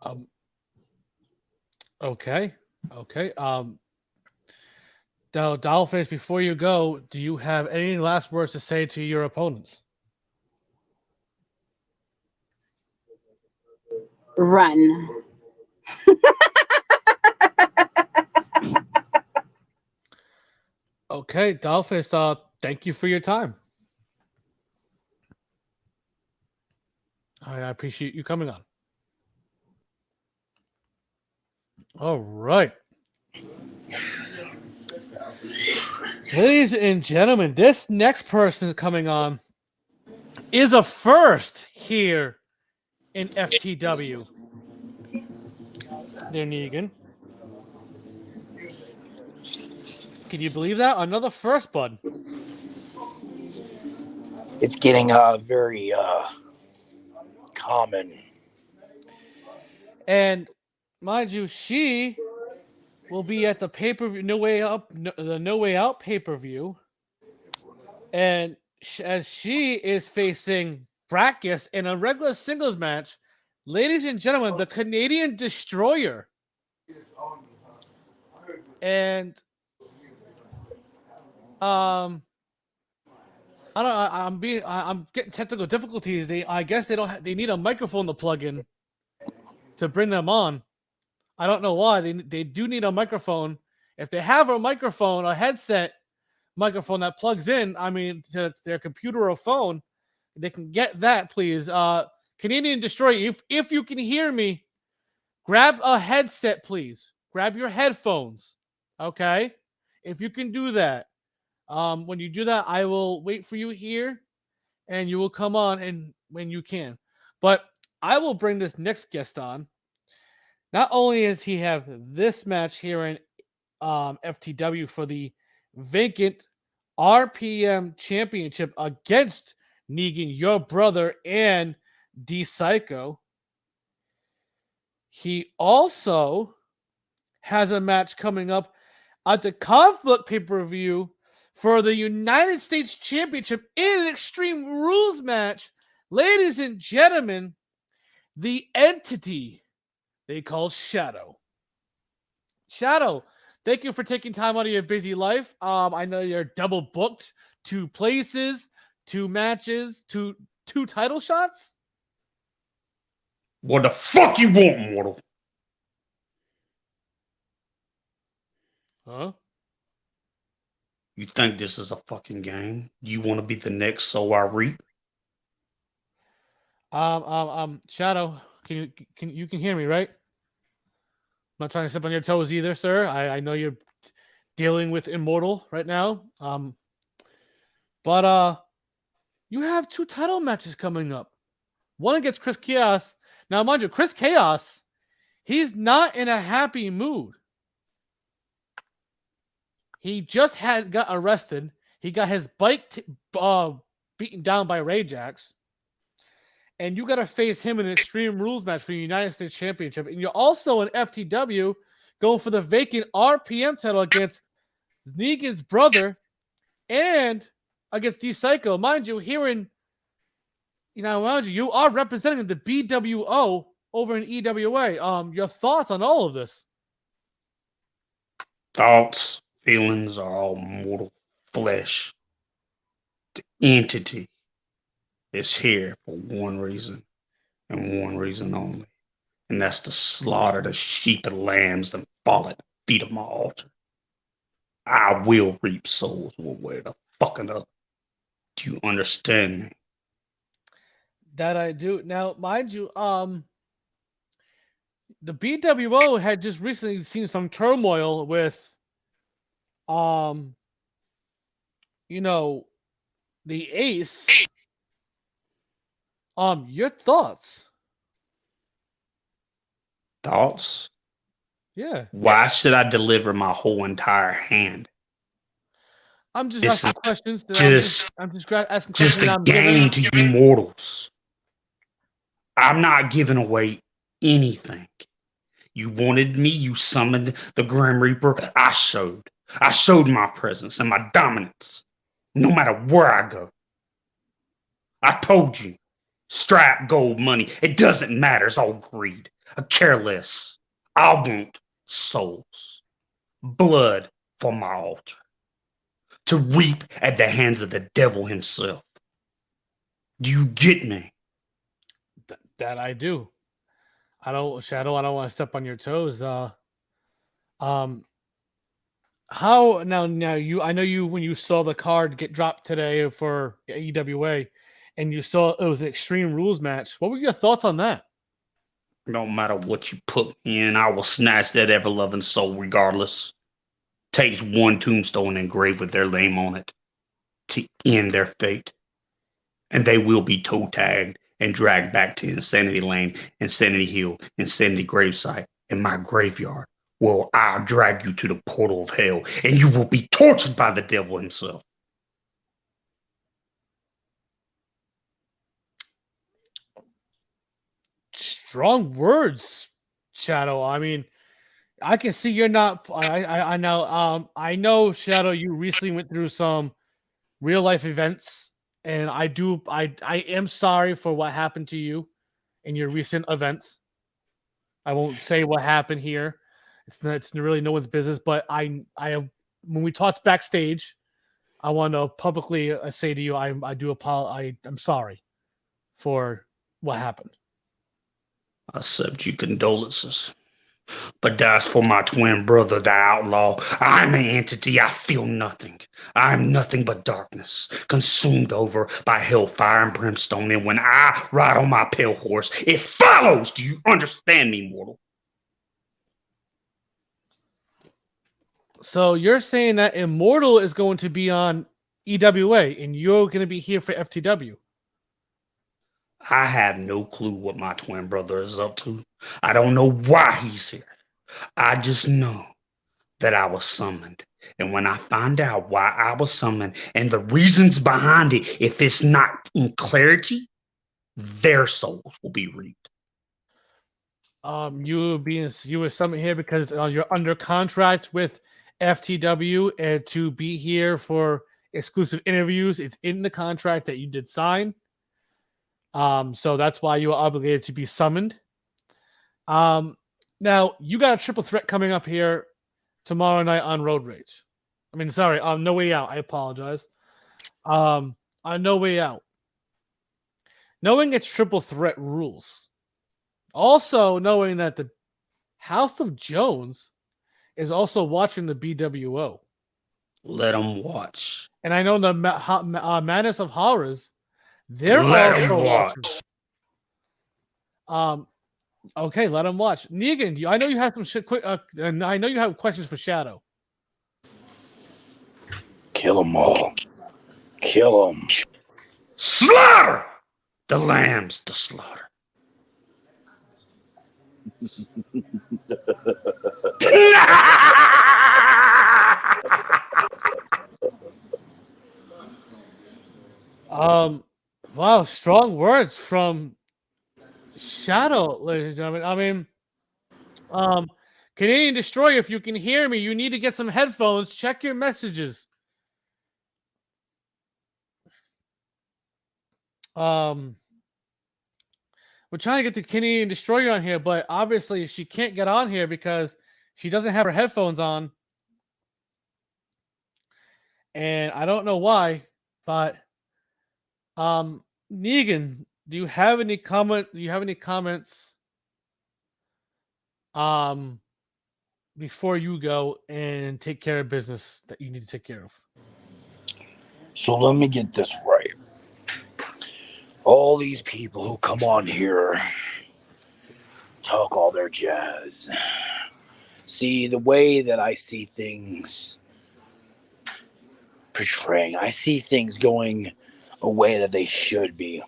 Um. Okay. Okay. Dollface, before you go, do you have any last words to say to your opponents? Run. Okay, Dollface, thank you for your time. I appreciate you coming on. All right. Ladies and gentlemen, this next person coming on is a first here in FTW. There, Negan. Can you believe that? Another first, bud. It's getting very common. And mind you, she will be at the pay-per-view the No Way Out pay-per-view. And as she is facing Brackus in a regular singles match, ladies and gentlemen, the Canadian Destroyer. And I'm getting technical difficulties. I guess they need a microphone to plug in to bring them on. I don't know why. They do need a microphone. If they have a microphone, a headset microphone that plugs in, to their computer or phone, they can get that, please. Canadian Destroyer, if you can hear me, grab a headset, please. Grab your headphones, okay? If you can do that. When you do that, I will wait for you here, and you will come on and when you can. But I will bring this next guest on. Not only does he have this match here in FTW for the vacant RPM Championship against Negan, your brother, and D Psycho. He also has a match coming up at the Conflict pay-per-view for the United States Championship in an Extreme Rules match. Ladies and gentlemen, the entity they call Shadow. Shadow, thank you for taking time out of your busy life. I know you're double booked, 2 places, 2 matches, two title shots. What the fuck you want, mortal? Huh? You think this is a fucking game? You want to be the next So I Reap? Shadow, can you can hear me, right? I'm not trying to step on your toes either, sir. I know you're dealing with Immortal right now. But you have 2 title matches coming up. One against Chris Chaos. Now, mind you, Chris Chaos, he's not in a happy mood. He just got arrested. He got his bike beaten down by Rajax. And you got to face him in an Extreme Rules match for the United States Championship. And you're also in FTW going for the vacant RPM title against Negan's brother and against D-Psycho. Mind you, here in, you are representing the BWO over in EWA. Your thoughts on all of this? Thoughts, feelings are all mortal flesh. The entity is here for one reason and one reason only. And that's to slaughter the sheep and lambs and fall at the feet of my altar. I will reap souls one way or the fucking other. Do you understand me? That I do. Now, mind you, the BWO had just recently seen some turmoil with, the Ace. Your thoughts? Thoughts? Yeah. Why should I deliver my whole entire hand? I'm just It's asking questions. I'm just asking questions. just a I'm game giving. to you mortals. I'm not giving away anything. You wanted me, you summoned the Grim Reaper. I showed my presence and my dominance, no matter where I go. I told you, strap gold money. It doesn't matter. It's all greed. I care less. I want souls, blood for my altar, to reap at the hands of the devil himself. Do you get me? That I do. Shadow, I don't want to step on your toes. How now I know you when you saw the card get dropped today for EWA and you saw it was an Extreme Rules match. What were your thoughts on that? No matter what you put me in, I will snatch that ever-loving soul regardless. Takes one tombstone engraved with their name on it to end their fate. And they will be toe-tagged and dragged back to Insanity Lane, Insanity Hill, Insanity Gravesite, in my graveyard, where I'll drag you to the portal of hell, and you will be tortured by the devil himself. Strong words, Shadow. I mean, I can see you're not. I know. I know, Shadow. You recently went through some real life events, and I am sorry for what happened to you in your recent events. I won't say what happened here. It's really no one's business. But I have when we talked backstage, I want to publicly say to you, I do apologize. I'm sorry for what happened. I accept your condolences. But that's for my twin brother, the outlaw. I'm an entity. I feel nothing. I'm nothing but darkness, consumed over by hellfire and brimstone. And when I ride on my pale horse, it follows. Do you understand me, mortal? So you're saying that Immortal is going to be on EWA and you're going to be here for FTW? I have no clue what my twin brother is up to. I don't know why he's here. I just know that I was summoned. And when I find out why I was summoned and the reasons behind it, if it's not in clarity, their souls will be reaped. You were summoned here because you're under contract with FTW and to be here for exclusive interviews. It's in the contract that you did sign. So that's why you are obligated to be summoned. Now you got a triple threat coming up here tomorrow night on Road Rage. I mean, sorry, on No Way Out. I apologize. On No Way Out. Knowing its triple threat rules. Also knowing that the House of Jones is also watching the BWO. Let them watch. And I know the Madness of Horrors, they're Let also 'em watching. watch. Okay, let them watch. Negan, I know you have some shit quick, and I know you have questions for Shadow. Kill them all. Kill them. Slaughter the lambs to slaughter. Wow, strong words from Shadow, ladies and gentlemen. I mean, Canadian Destroyer, if you can hear me, you need to get some headphones. Check your messages. We're trying to get the Canadian Destroyer on here, but obviously she can't get on here because she doesn't have her headphones on. And I don't know why, but Negan, do you have any comments before you go and take care of business that you need to take care of? So let me get this right. All these people who come on here talk all their jazz. See, the way that I see things portraying, I see things going a way that they should be,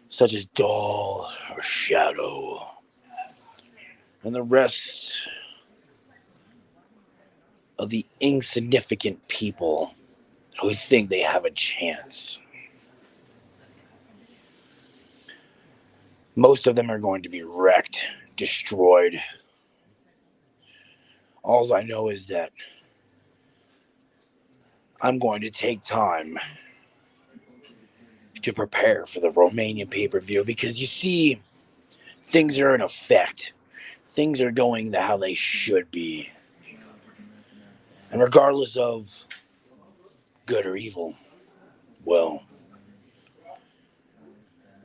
such as Doll or Shadow, and the rest of the insignificant people who think they have a chance. Most of them are going to be wrecked, destroyed. All I know is that I'm going to take time to prepare for the Romanian pay-per-view because you see, things are in effect. Things are going to how they should be. And regardless of good or evil, well,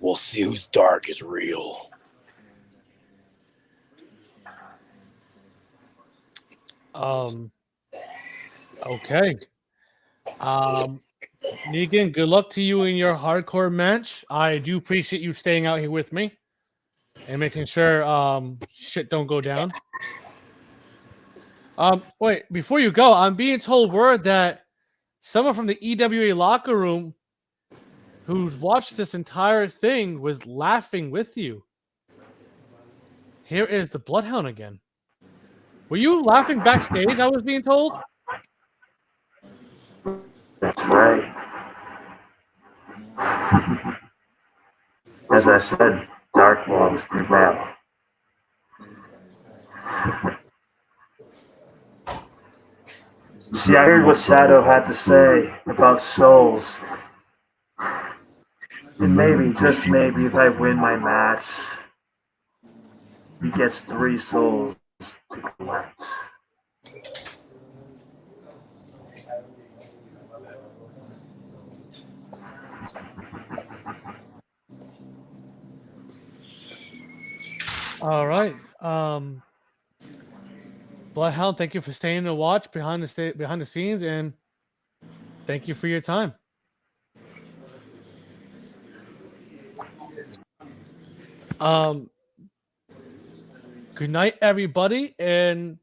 we'll see whose dark is real. Okay. Negan, good luck to you in your hardcore match. I do appreciate you staying out here with me and making sure shit don't go down. Wait, before you go, I'm being told word that someone from the EWA locker room who's watched this entire thing was laughing with you. Here is the Bloodhound again. Were you laughing backstage, I was being told? That's right. As I said, Dark Walls prevail. See, I heard what Shadow had to say about souls. And maybe, just maybe, if I win my match, he gets 3 souls to collect. All right. Bloodhound, thank you for staying to watch behind the scenes, and thank you for your time. Good night, everybody, and